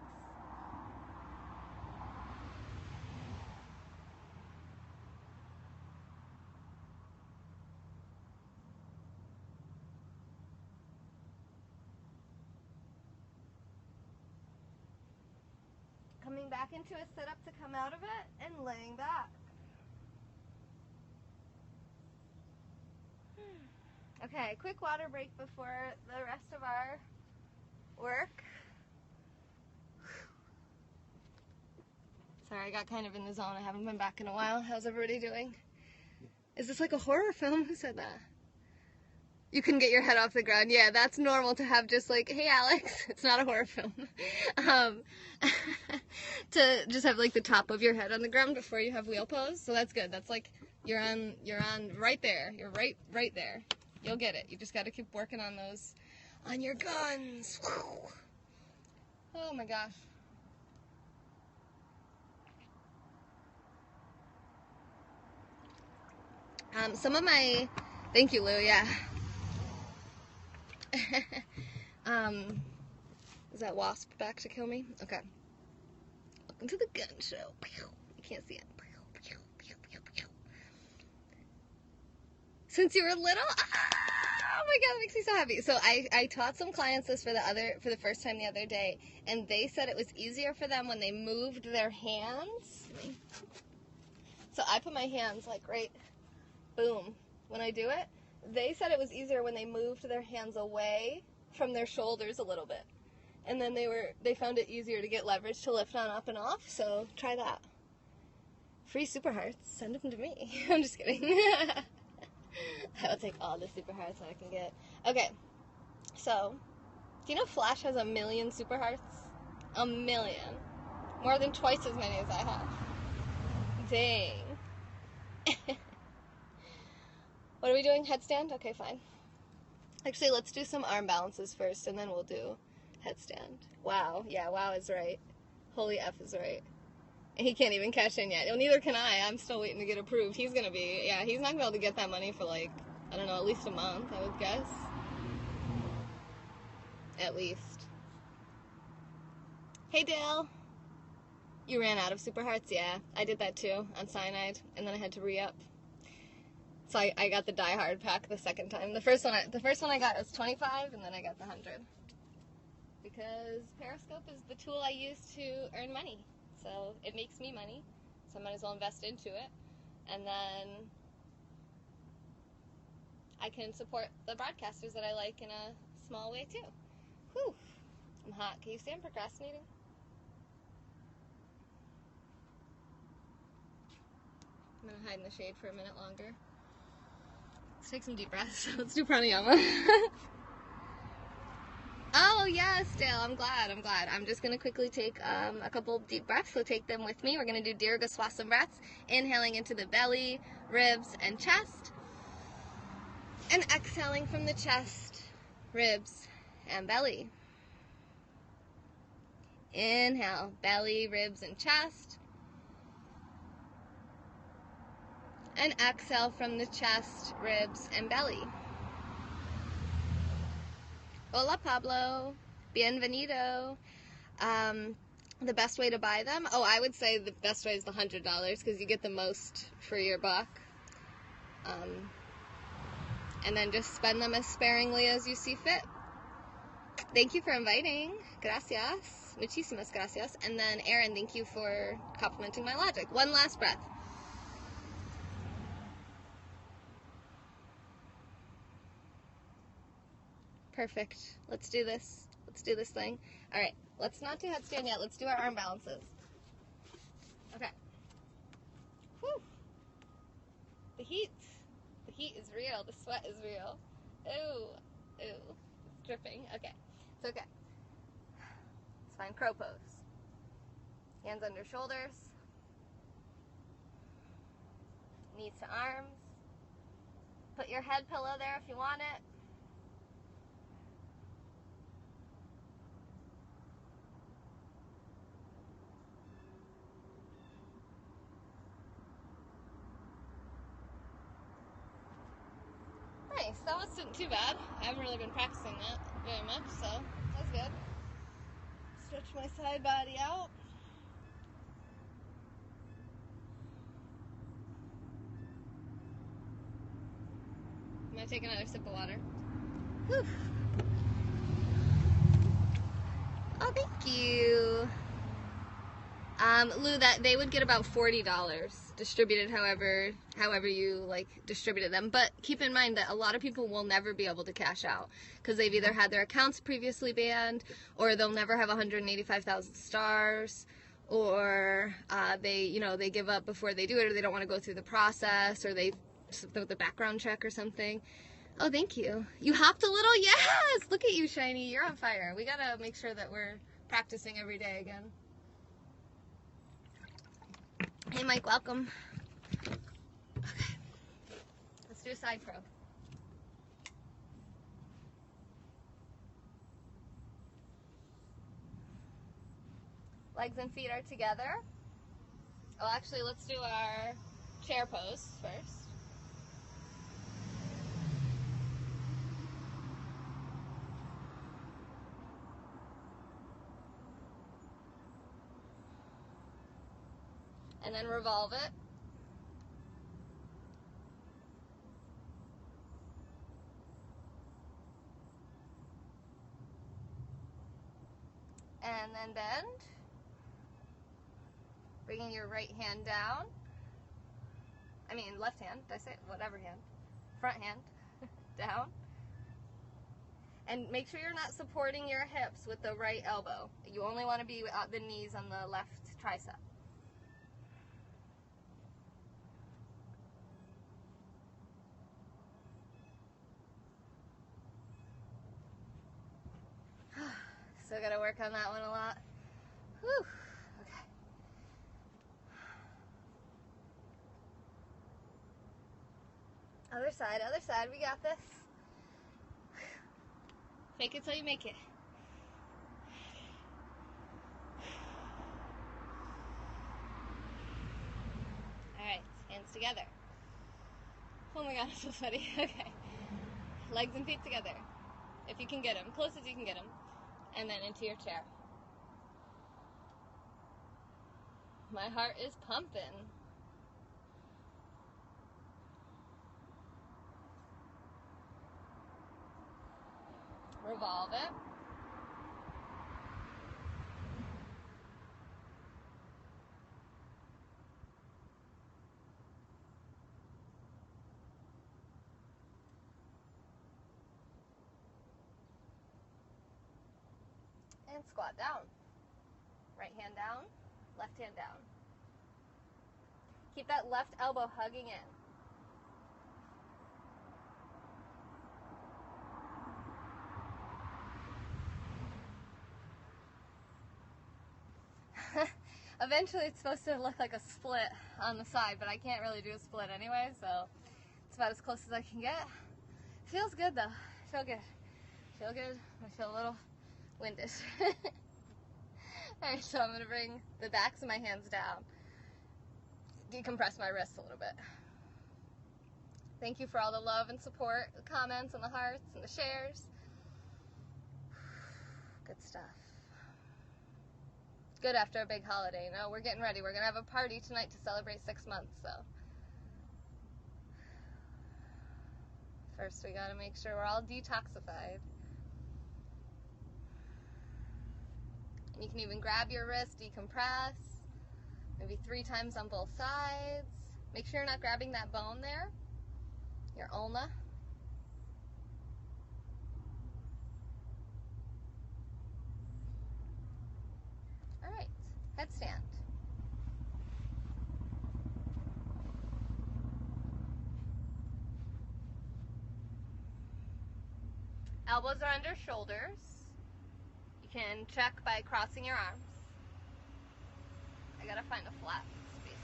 Coming back into a sit-up to come out of it, and laying back. Okay, quick water break before the rest of our work. Sorry, I got kind of in the zone. I haven't been back in a while. How's everybody doing? Is this like a horror film? Who said that? You couldn't get your head off the ground. Yeah, that's normal to have just like, hey Alex, it's not a horror film. To just have like the top of your head on the ground before you have wheel pose. So that's good. That's like, you're on right there. You're right there. You'll get it. You just got to keep working on those, on your guns. Oh my gosh. Some of my, thank you Lou, yeah. Is that wasp back to kill me? Okay. Welcome to the gun show. You can't see it. Since you were little? Oh my god, that makes me so happy. So I taught some clients this for the first time the other day, and they said it was easier for them when they moved their hands. So I put my hands like right, boom, when I do it. They said it was easier when they moved their hands away from their shoulders a little bit. And then they found it easier to get leverage to lift on up and off, so try that. Free super hearts, send them to me. I'm just kidding. I will take all the super hearts I can get. Okay, so, do you know Flash has 1 million super hearts? 1 million. More than twice as many as I have. Dang. What are we doing? Headstand? Okay, fine. Actually, let's do some arm balances first, and then we'll do headstand. Wow. Yeah, wow is right. Holy F is right. And he can't even cash in yet. Well, neither can I. I'm still waiting to get approved. He's going to be, yeah, he's not going to be able to get that money for like, I don't know, at least a month, I would guess. At least. Hey, Dale. You ran out of super hearts? Yeah, I did that too, on cyanide, and then I had to re-up. So I got the Die Hard pack the second time. The first one I got was 25, and then I got the 100. Because Periscope is the tool I use to earn money. So it makes me money, so I might as well invest into it. And then I can support the broadcasters that I like in a small way too. Whew, I'm hot. Can you see I'm procrastinating? I'm gonna hide in the shade for a minute longer. Let's take some deep breaths. Let's do pranayama. Oh yes, Dale, I'm glad. I'm just gonna quickly take a couple of deep breaths, so take them with me. We're gonna do Dirga Swasam breaths, inhaling into the belly, ribs, and chest, and exhaling from the chest, ribs, and belly. Inhale, belly, ribs, and chest. And exhale from the chest, ribs, and belly. Hola, Pablo. Bienvenido. The best way to buy them? Oh, I would say the best way is the $100 because you get the most for your buck. And then just spend them as sparingly as you see fit. Thank you for inviting. Gracias. Muchísimas gracias. And then, Aaron, thank you for complimenting my logic. One last breath. Perfect. Let's do this. Let's do this thing. All right. Let's not do headstand yet. Let's do our arm balances. Okay. Whew. The heat is real. The sweat is real. Ooh. It's dripping. Okay. It's okay. Let's find crow pose. Hands under shoulders. Knees to arms. Put your head pillow there if you want it. Nice, that wasn't too bad. I haven't really been practicing that very much, so that's good. Stretch my side body out. I'm gonna take another sip of water. Whew. Oh, thank you. Lou, that they would get about $40 distributed however you like distributed them. But keep in mind that a lot of people will never be able to cash out because they've either had their accounts previously banned, or they'll never have 185,000 stars, or they give up before they do it, or they don't want to go through the process, or they the background check or something. Oh, thank you. You hopped a little? Yes! Look at you, Shiny. You're on fire. We gotta make sure that we're practicing every day again. Hey, Mike, welcome. Okay. Let's do a side crow. Legs and feet are together. Oh, actually, let's do our chair pose first. And then revolve it. And then bend. Bringing your right hand down. I mean, left hand. Did I say whatever hand? Front hand. Down. And make sure you're not supporting your hips with the right elbow. You only want to be at the knees on the left tricep. Still gotta work on that one a lot. Whew. Okay. Other side, we got this. Fake it till you make it. Alright, hands together. Oh my god, I'm so sweaty. Okay. Legs and feet together. If you can get them, close as you can get them. And then into your chair. My heart is pumping. Revolve it. And squat down. Right hand down, left hand down. Keep that left elbow hugging in. Eventually it's supposed to look like a split on the side, but I can't really do a split anyway, so it's about as close as I can get. Feels good though. Feel good. Feel good. I feel a little winded. Alright, so I'm going to bring the backs of my hands down. Decompress my wrists a little bit. Thank you for all the love and support, the comments and the hearts and the shares. Good stuff. Good after a big holiday. No, we're getting ready. We're going to have a party tonight to celebrate 6 months, so. First, we got to make sure we're all detoxified. And you can even grab your wrist, decompress. Maybe 3 times on both sides. Make sure you're not grabbing that bone there. Your ulna. Alright, headstand. Elbows are under shoulders. You can check by crossing your arms. I gotta find a flat space.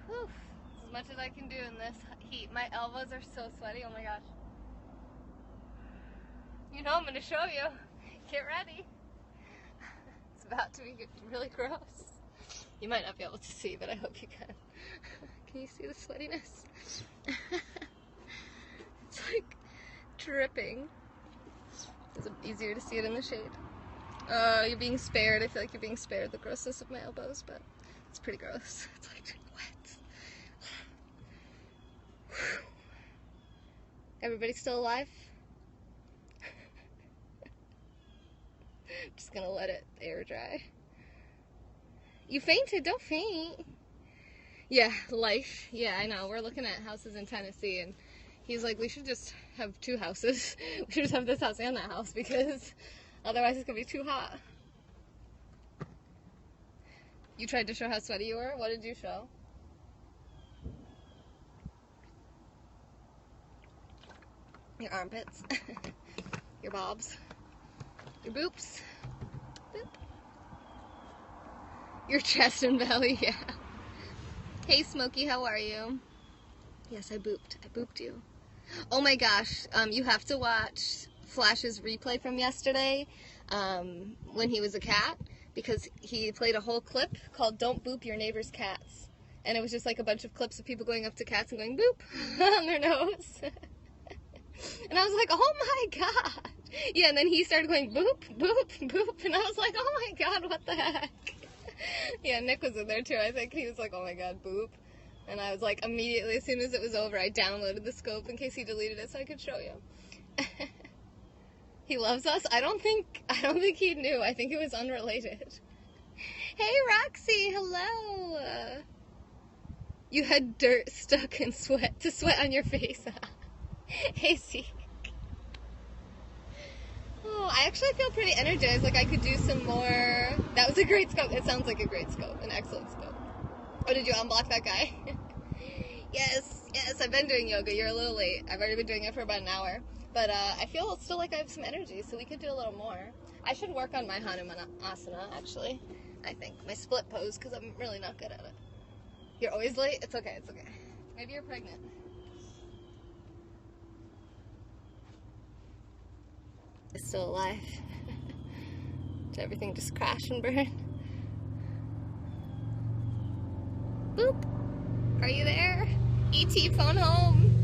Whew. As much as I can do in this heat. My elbows are so sweaty, oh my gosh. You know I'm going to show you. Get ready. It's about to be really gross. You might not be able to see, but I hope you can. Can you see the sweatiness? It's like dripping. It's easier to see it in the shade. You're being spared. I feel like you're being spared the grossness of my elbows, but it's pretty gross. It's like wet. Everybody still alive? Just gonna let it air dry. You fainted, don't faint. Yeah, life. Yeah, I know. We're looking at houses in Tennessee, and he's like, we should just have 2 houses. We should just have this house and that house, because otherwise it's gonna be too hot. You tried to show how sweaty you were? What did you show? Your armpits. Your bobs. Your boops. Boop. Your chest and belly, yeah. Hey Smokey, how are you? Yes, I booped. I booped you. Oh my gosh, you have to watch Flash's replay from yesterday when he was a cat, because he played a whole clip called Don't Boop Your Neighbor's Cats. And it was just like a bunch of clips of people going up to cats and going boop on their nose. And I was like, oh my god. Yeah, and then he started going boop, boop, boop, and I was like, oh my god, what the heck? Yeah, Nick was in there too, I think. He was like, oh my god, boop. And I was like, immediately, as soon as it was over, I downloaded the scope in case he deleted it so I could show you. He loves us? I don't think he knew. I think it was unrelated. Hey, Roxy, hello. You had dirt stuck in sweat on your face. Hey, see. Oh, I actually feel pretty energized. Like I could do some more. That was a great scope. It sounds like a great scope, an excellent scope. Oh, did you unblock that guy? Yes, I've been doing yoga. You're a little late. I've already been doing it for about an hour. But I feel still like I have some energy, so we could do a little more. I should work on my Hanumanasana, actually. I think. My split pose, because I'm really not good at it. You're always late? It's okay. Maybe you're pregnant. It's still alive. Did everything just crash and burn? Boop! Are you there? ET, phone home!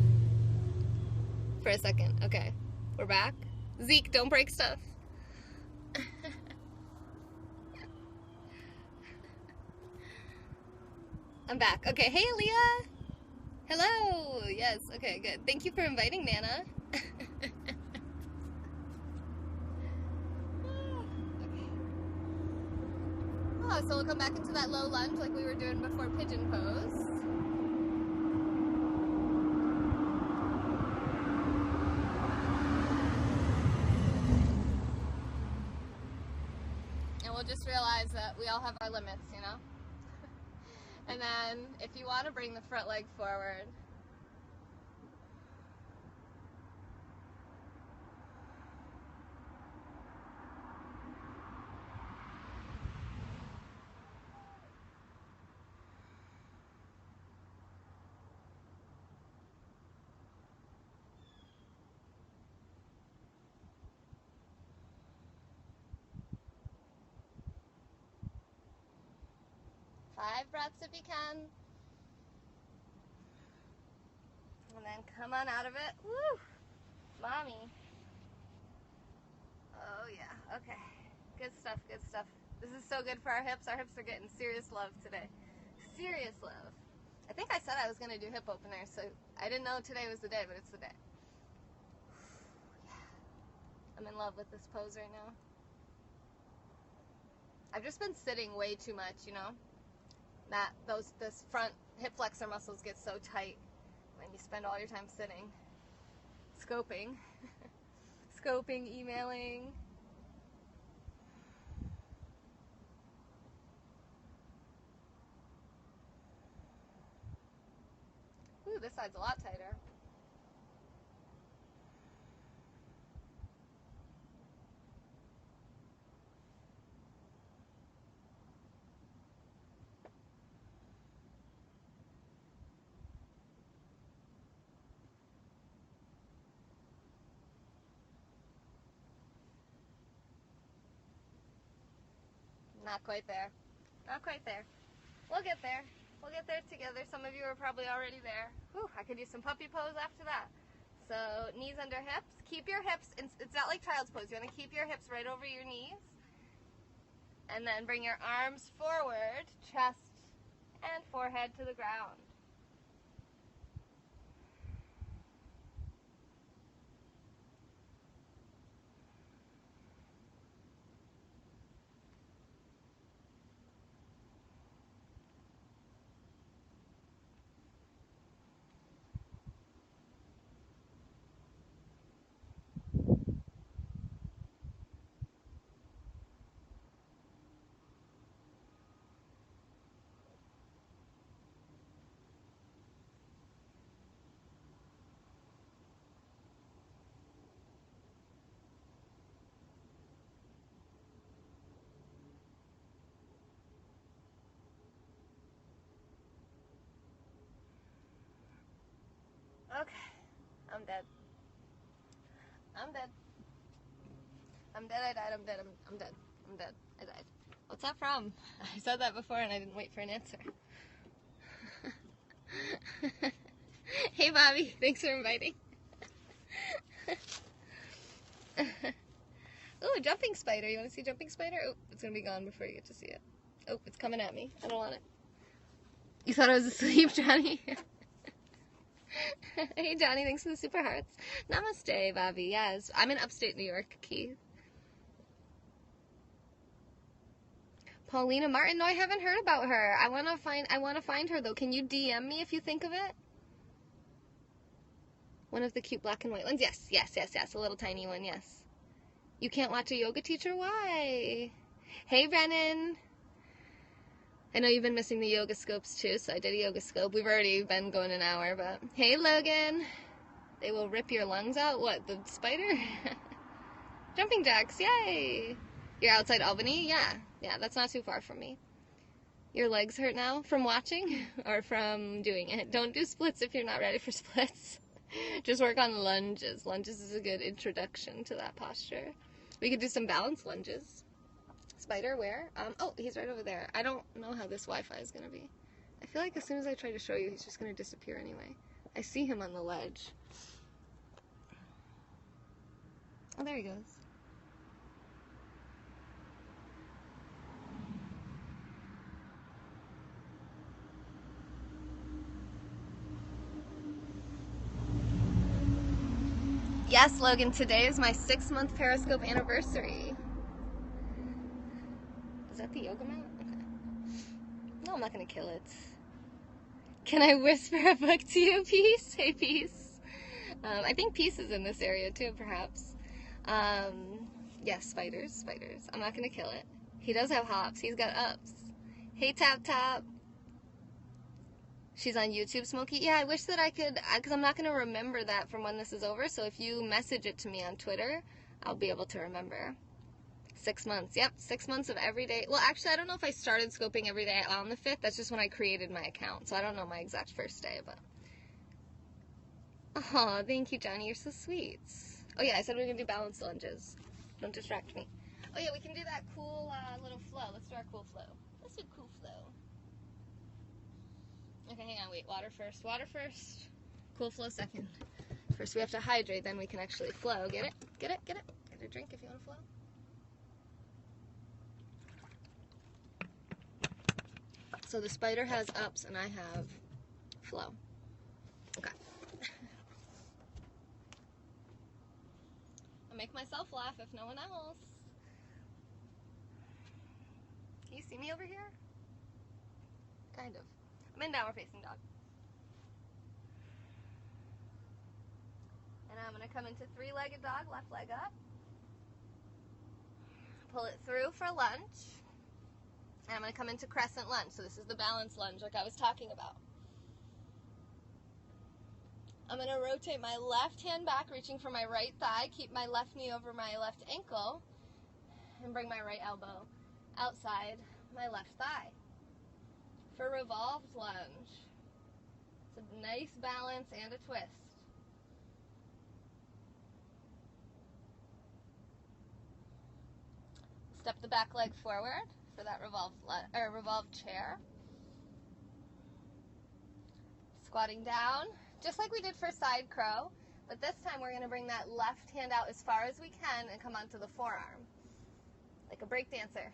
For a second. Okay. We're back. Zeke, don't break stuff. I'm back. Okay, hey Aaliyah! Hello! Yes, okay, good. Thank you for inviting Nana. Oh, so we'll come back into that low lunge like we were doing before pigeon pose. And we'll just realize that we all have our limits, you know? And then, if you want to bring the front leg forward, five breaths if you can. And then come on out of it. Woo! Mommy. Oh yeah, okay. Good stuff. This is so good for our hips. Our hips are getting serious love today. Serious love. I think I said I was going to do hip openers, so I didn't know today was the day, but it's the day. Yeah. I'm in love with this pose right now. I've just been sitting way too much, you know? This front hip flexor muscles get so tight when you spend all your time sitting. Scoping. Scoping, emailing. Ooh, this side's a lot tighter. Not quite there. Not quite there. We'll get there. We'll get there together. Some of you are probably already there. Whew, I could do some puppy pose after that. So knees under hips. Keep your hips, it's not like child's pose. You want to keep your hips right over your knees. And then bring your arms forward, chest and forehead to the ground. Okay, I'm dead. I'm dead. I'm dead, I died, I'm dead, I'm dead. I'm dead, I died. What's that from? I said that before and I didn't wait for an answer. Hey Bobby, thanks for inviting. Oh, a jumping spider. You want to see a jumping spider? Oh, it's going to be gone before you get to see it. Oh, it's coming at me. I don't want it. You thought I was asleep, Johnny? Hey Johnny, thanks for the super hearts. Namaste, Bobby. Yes, I'm in upstate New York, Keith. Paulina Martin. No, I haven't heard about her. I want to find her though. Can you DM me if you think of it? One of the cute black and white ones. Yes. A little tiny one. Yes. You can't watch a yoga teacher? Why? Hey, Brennan. I know you've been missing the yoga scopes too, so I did a yoga scope. We've already been going an hour, but hey, Logan. They will rip your lungs out. What, the spider? Jumping jacks, yay! You're outside Albany? Yeah, that's not too far from me. Your legs hurt now from watching or from doing it? Don't do splits if you're not ready for splits. Just work on lunges. Lunges is a good introduction to that posture. We could do some balance lunges. Spider, where? Oh, he's right over there. I don't know how this Wi-Fi is going to be. I feel like as soon as I try to show you, he's just going to disappear anyway. I see him on the ledge. Oh, there he goes. Yes, Logan, today is my 6-month Periscope anniversary. Is that the yoga mat? Okay. No, I'm not going to kill it. Can I whisper a book to you, Peace? Hey, Peace. I think Peace is in this area too, perhaps. Yes, spiders. I'm not going to kill it. He does have hops. He's got ups. Hey, Tap Tap. She's on YouTube, Smokey. Yeah, I wish that I could, because I'm not going to remember that from when this is over. So if you message it to me on Twitter, I'll be able to remember. 6 months. Yep, 6 months of every day. Well, actually, I don't know if I started scoping every day on the 5th. That's just when I created my account. So I don't know my exact first day, but. Oh, thank you, Johnny. You're so sweet. Oh, yeah, I said we were going to do balance lunges. Don't distract me. Oh, yeah, we can do that cool little flow. Let's do our cool flow. Let's do cool flow. Okay, hang on, wait. Water first. Cool flow second. First we have to hydrate, then we can actually flow. Get it? Get a drink if you want to flow. So the spider has ups and I have flow. Okay. I make myself laugh if no one else. Can you see me over here? Kind of. I'm in downward facing dog. And I'm going to come into 3-legged dog, left leg up. Pull it through for lunge. And I'm going to come into crescent lunge. So this is the balance lunge like I was talking about. I'm going to rotate my left hand back, reaching for my right thigh. Keep my left knee over my left ankle. And bring my right elbow outside my left thigh. For revolved lunge. It's a nice balance and a twist. Step the back leg forward for that revolved chair. Squatting down, just like we did for side crow, but this time we're going to bring that left hand out as far as we can and come onto the forearm, like a break dancer.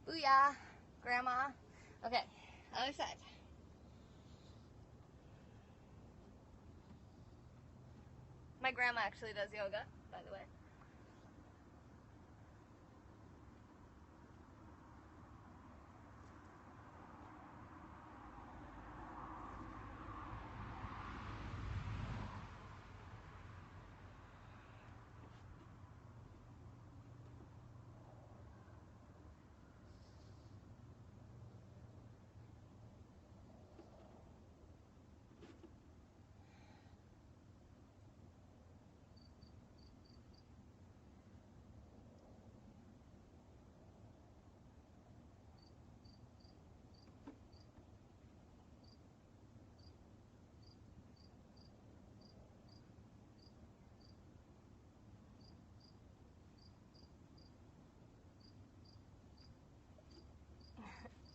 Booyah, Grandma. Okay, other side. My grandma actually does yoga, by the way.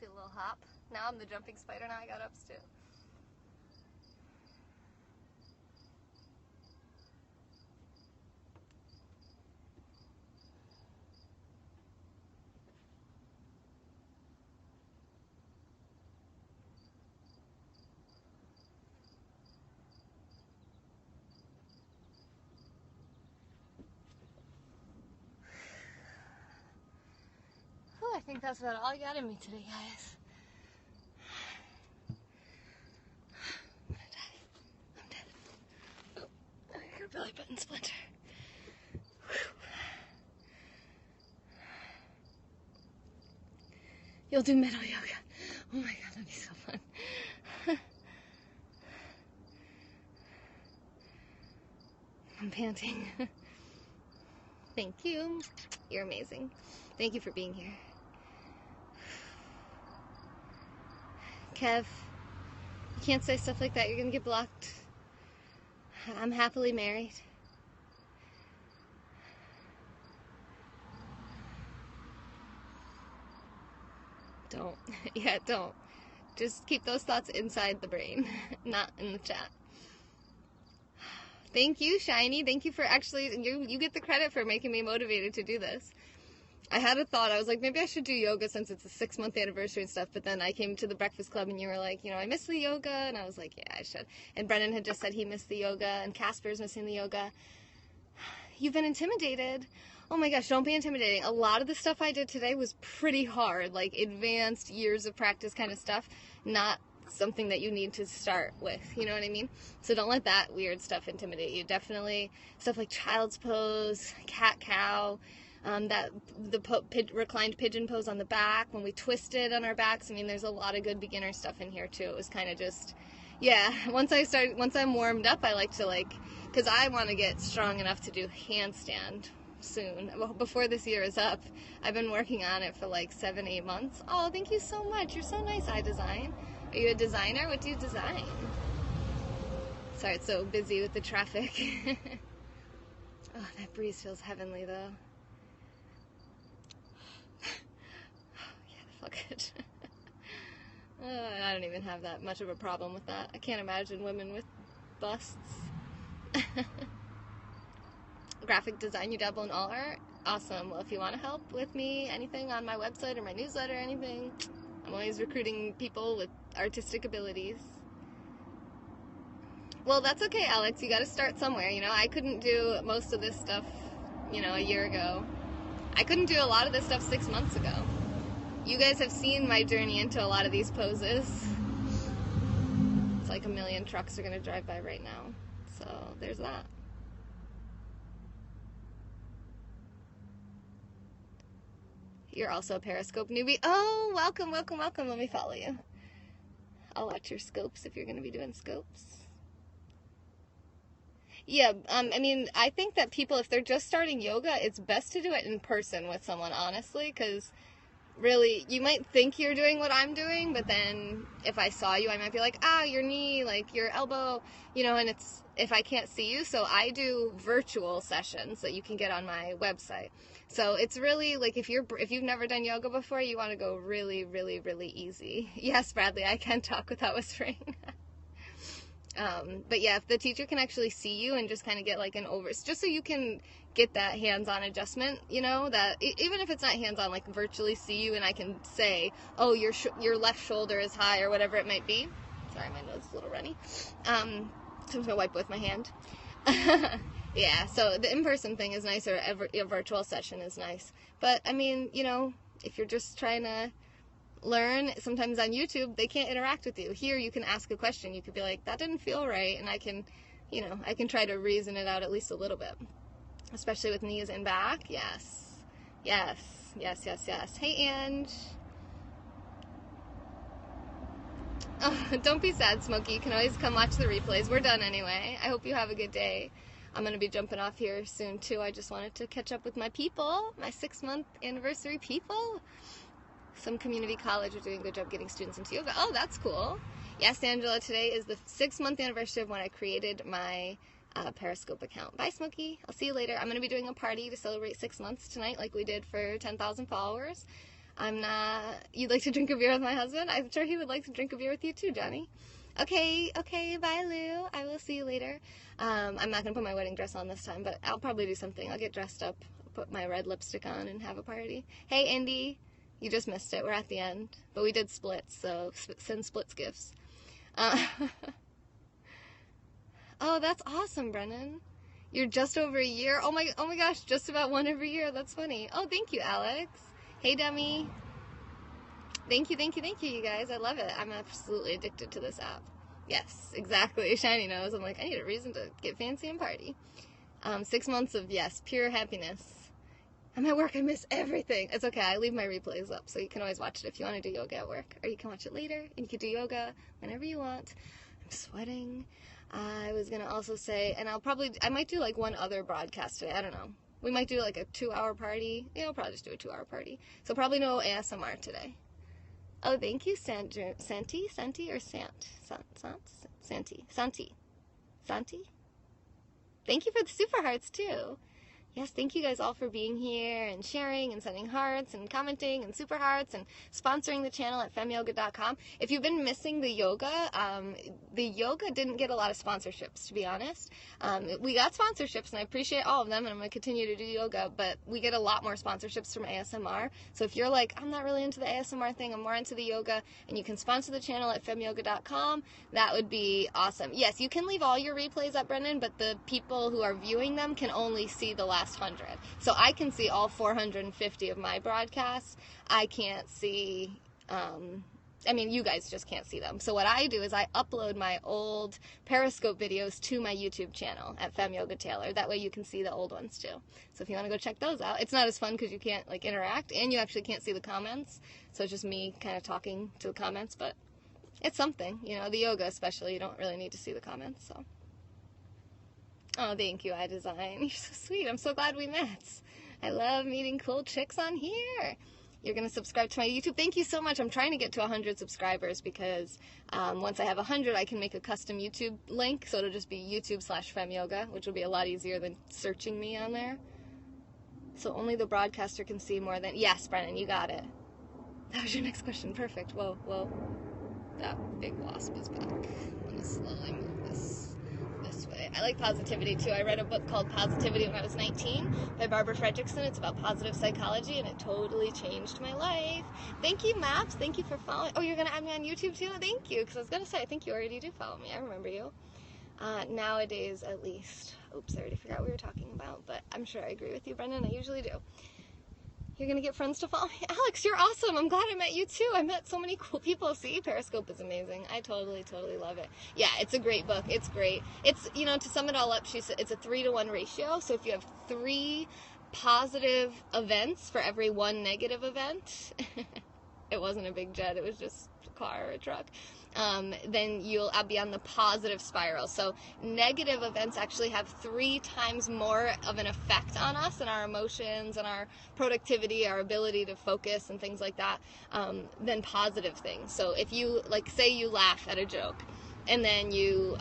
Do a little hop. Now I'm the jumping spider, now I got ups too. I think that's about all I got in me today, guys. I'm gonna die. I'm dead. Oh, I got a belly button splinter. Whew. You'll do metal yoga. Oh my god, that'd be so fun. I'm panting. Thank you. You're amazing. Thank you for being here. Kev, you can't say stuff like that. You're gonna get blocked. I'm happily married. Don't. Yeah, don't. Just keep those thoughts inside the brain, not in the chat. Thank you, Shiny. Thank you for actually, you get the credit for making me motivated to do this. I had a thought. I was like, maybe I should do yoga since it's a 6-month anniversary and stuff. But then I came to the Breakfast Club and you were like, I miss the yoga. And I was like, yeah, I should. And Brennan had just said he missed the yoga and Casper's missing the yoga. You've been intimidated. Oh my gosh, don't be intimidating. A lot of the stuff I did today was pretty hard, like advanced years of practice kind of stuff, not something that you need to start with, you know what I mean? So don't let that weird stuff intimidate you. Definitely stuff like child's pose, cat-cow, the reclined pigeon pose on the back, when we twisted on our backs. I mean, there's a lot of good beginner stuff in here too. It was kind of just, yeah, once I'm warmed up, I like to because I want to get strong enough to do handstand soon. Before this year is up, I've been working on it for 7-8 months. Oh, thank you so much. You're so nice, iDesign. Are you a designer? What do you design? Sorry, it's so busy with the traffic. Oh, that breeze feels heavenly, though. Yeah, that felt good. I don't even have that much of a problem with that. I can't imagine women with busts. Graphic design, you dabble in all art? Awesome. Well, if you want to help with me, anything on my website or my newsletter, anything, I'm always recruiting people with artistic abilities. Well, that's okay, Alex. You got to start somewhere. I couldn't do most of this stuff, a year ago. I couldn't do a lot of this stuff 6 months ago. You guys have seen my journey into a lot of these poses. It's like 1 million trucks are going to drive by right now. So there's that. You're also a Periscope newbie. Oh, welcome, welcome, welcome. Let me follow you. I'll watch your scopes if you're going to be doing scopes. Yeah, I mean, I think that people, if they're just starting yoga, it's best to do it in person with someone, honestly, because really, you might think you're doing what I'm doing, but then if I saw you, I might be like, your knee, your elbow, and it's, if I can't see you, so I do virtual sessions that you can get on my website. So it's really, if you've never done yoga before, you want to go really, really, really easy. Yes, Bradley, I can talk without whispering. But yeah, if the teacher can actually see you and just kind of get just so you can get that hands-on adjustment, that even if it's not hands-on, virtually see you and I can say, oh, your left shoulder is high or whatever it might be. Sorry, my nose is a little runny. So I'm just gonna wipe with my hand. Yeah, so the in-person thing is nice, or a virtual session is nice. But I mean, if you're just trying to learn, sometimes on YouTube they can't interact with you. Here you can ask a question. You could be like, that didn't feel right, and I can try to reason it out at least a little bit, especially with knees and back. Yes, yes, yes, yes, yes. Hey, Ange. Oh, don't be sad, Smokey. You can always come watch the replays. We're done anyway. I hope you have a good day. I'm going to be jumping off here soon too. I just wanted to catch up with my people, my 6-month anniversary people. Some community college are doing a good job getting students into yoga. Oh, that's cool. Yes, Angela, today is the 6-month anniversary of when I created my Periscope account. Bye, Smokey. I'll see you later. I'm going to be doing a party to celebrate 6 months tonight like we did for 10,000 followers. You'd like to drink a beer with my husband? I'm sure he would like to drink a beer with you too, Johnny. Okay, bye, Lou. I will see you later. I'm not going to put my wedding dress on this time, but I'll probably do something. I'll get dressed up, put my red lipstick on, and have a party. Hey, Indy. You just missed it. We're at the end. But we did splits, so send splits gifts. Oh, that's awesome, Brennan. You're just over a year. Oh my gosh, just about one every year. That's funny. Oh, thank you, Alex. Hey, dummy. Thank you, thank you, thank you, you guys. I love it. I'm absolutely addicted to this app. Yes, exactly. Shiny nose. I'm like, I need a reason to get fancy and party. 6 months of, yes, pure happiness. I'm at work. I miss everything. It's okay. I leave my replays up, so you can always watch it if you want to do yoga at work. Or you can watch it later, and you can do yoga whenever you want. I'm sweating. I was going to also say, and I might do like one other broadcast today. I don't know. We might do like a 2-hour party. Yeah, we'll probably just do a 2-hour party. So probably no ASMR today. Oh, thank you, Santi, or Santi. Thank you for the super hearts, too. Yes, thank you guys all for being here and sharing and sending hearts and commenting and super hearts and sponsoring the channel at femyoga.com. If you've been missing the yoga didn't get a lot of sponsorships, to be honest. We got sponsorships, and I appreciate all of them, and I'm going to continue to do yoga, but we get a lot more sponsorships from ASMR. So if you're like, I'm not really into the ASMR thing, I'm more into the yoga, and you can sponsor the channel at femyoga.com, that would be awesome. Yes, you can leave all your replays up, Brendan, but the people who are viewing them can only see the last 100. So I can see all 450 of my broadcasts. I can't see, you guys just can't see them. So what I do is I upload my old Periscope videos to my YouTube channel at Fem Yoga Taylor. That way you can see the old ones too. So if you want to go check those out, it's not as fun because you can't like interact and you actually can't see the comments. So it's just me kind of talking to the comments, but it's something, the yoga especially, you don't really need to see the comments, so. Oh, thank you, iDesign. You're so sweet. I'm so glad we met. I love meeting cool chicks on here. You're going to subscribe to my YouTube. Thank you so much. I'm trying to get to 100 subscribers because once I have 100, I can make a custom YouTube link. So it'll just be YouTube/FemYoga, which will be a lot easier than searching me on there. So only the broadcaster can see more than... Yes, Brennan, you got it. That was your next question. Perfect. Whoa. That big wasp is back. I'm going to slowly move this way. I like positivity too. I read a book called Positivity when I was 19 by Barbara Fredrickson. It's about positive psychology and it totally changed my life. Thank you, Maps. Thank you for following. Oh, you're going to add me on YouTube too? Thank you. Because I was going to say, I think you already do follow me. I remember you. Nowadays, at least. Oops, I already forgot what we were talking about, but I'm sure I agree with you, Brendan. I usually do. You're going to get friends to follow me? Alex, you're awesome. I'm glad I met you too. I met so many cool people. See, Periscope is amazing. I totally love it. Yeah, it's a great book. It's great. It's, to sum it all up, she said it's a 3-to-1 ratio. So if you have 3 positive events for every 1 negative event, it wasn't a big jet. It was just a car or a truck. Then you'll be on the positive spiral. So negative events actually have 3 times more of an effect on us and our emotions and our productivity, our ability to focus and things like that, than positive things. So if you, like, say you laugh at a joke and then you,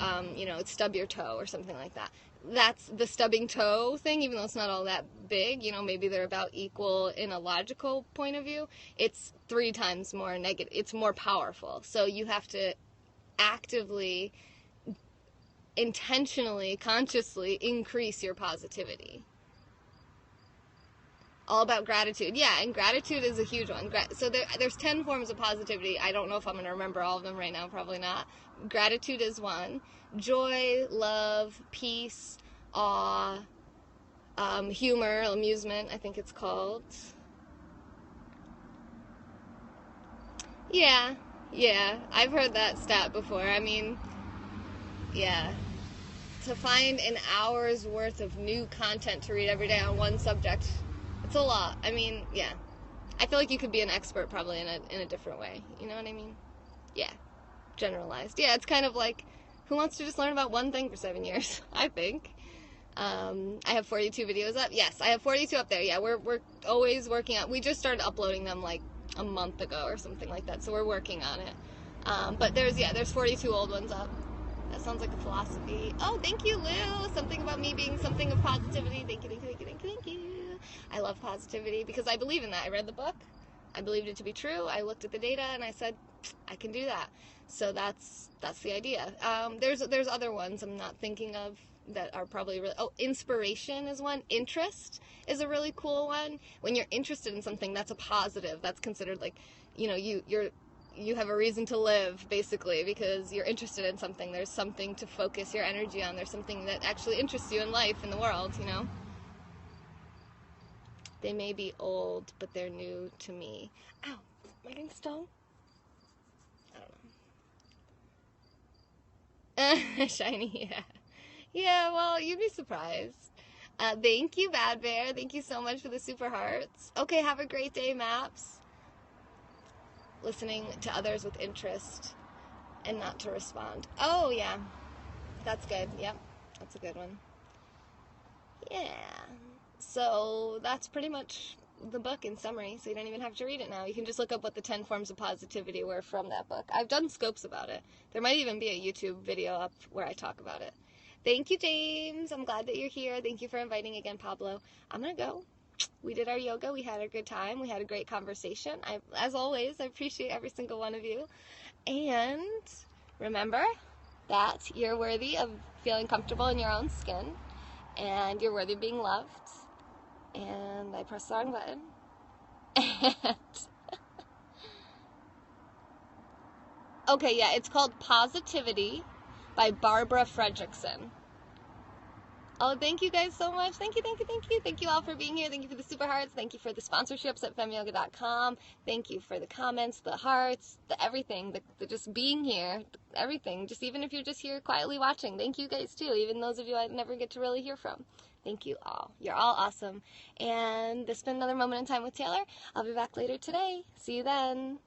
stub your toe or something like that. That's the stubbing toe thing, even though it's not all that big, maybe they're about equal in a logical point of view. It's 3 times more negative. It's more powerful. So you have to actively, intentionally, consciously increase your positivity. All about gratitude. Yeah, and gratitude is a huge one. So there's 10 forms of positivity. I don't know if I'm going to remember all of them right now. Probably not. Gratitude is one. Joy, love, peace, awe, humor, amusement, I think it's called. Yeah. I've heard that stat before. Yeah. To find an hour's worth of new content to read every day on one subject, it's a lot. Yeah. I feel like you could be an expert probably in a different way. You know what I mean? Yeah. Generalized. Yeah, it's kind of like, who wants to just learn about one thing for 7 years? I think. I have 42 videos up. Yes, I have 42 up there. Yeah, we're always working on. We just started uploading them like a month ago or something like that. So we're working on it. But there's 42 old ones up. That sounds like a philosophy. Oh, thank you, Lou. Something about me being something of positivity. Thank you. I love positivity because I believe in that. I read the book. I believed it to be true. I looked at the data and I said, I can do that. So that's the idea. There's other ones I'm not thinking of that are probably really... Oh, inspiration is one. Interest is a really cool one. When you're interested in something, that's a positive. That's considered like, you have a reason to live, basically, because you're interested in something. There's something to focus your energy on. There's something that actually interests you in life, in the world, They may be old, but they're new to me. Ow. Am I getting stung? I don't know. Shiny, yeah. Yeah, well, you'd be surprised. Thank you, Bad Bear. Thank you so much for the super hearts. Okay, have a great day, Maps. Listening to others with interest and not to respond. Oh, yeah. That's good. Yep. That's a good one. Yeah. So that's pretty much the book in summary, so you don't even have to read it now. You can just look up what the 10 forms of positivity were from that book. I've done scopes about it. There might even be a YouTube video up where I talk about it. Thank you, James. I'm glad that you're here. Thank you for inviting again, Pablo. I'm going to go. We did our yoga. We had a good time. We had a great conversation. As always, I appreciate every single one of you. And remember that you're worthy of feeling comfortable in your own skin, and you're worthy of being loved. And I pressed the wrong button. And okay, yeah, it's called Positivity by Barbara Fredrickson. Oh, thank you guys so much. Thank you, thank you, thank you. Thank you all for being here. Thank you for the super hearts. Thank you for the sponsorships at femyoga.com. Thank you for the comments, the hearts, the everything, the just being here, everything. Just even if you're just here quietly watching. Thank you guys too, even those of you I never get to really hear from. Thank you all. You're all awesome. And this has been another moment in time with Taylor. I'll be back later today. See you then.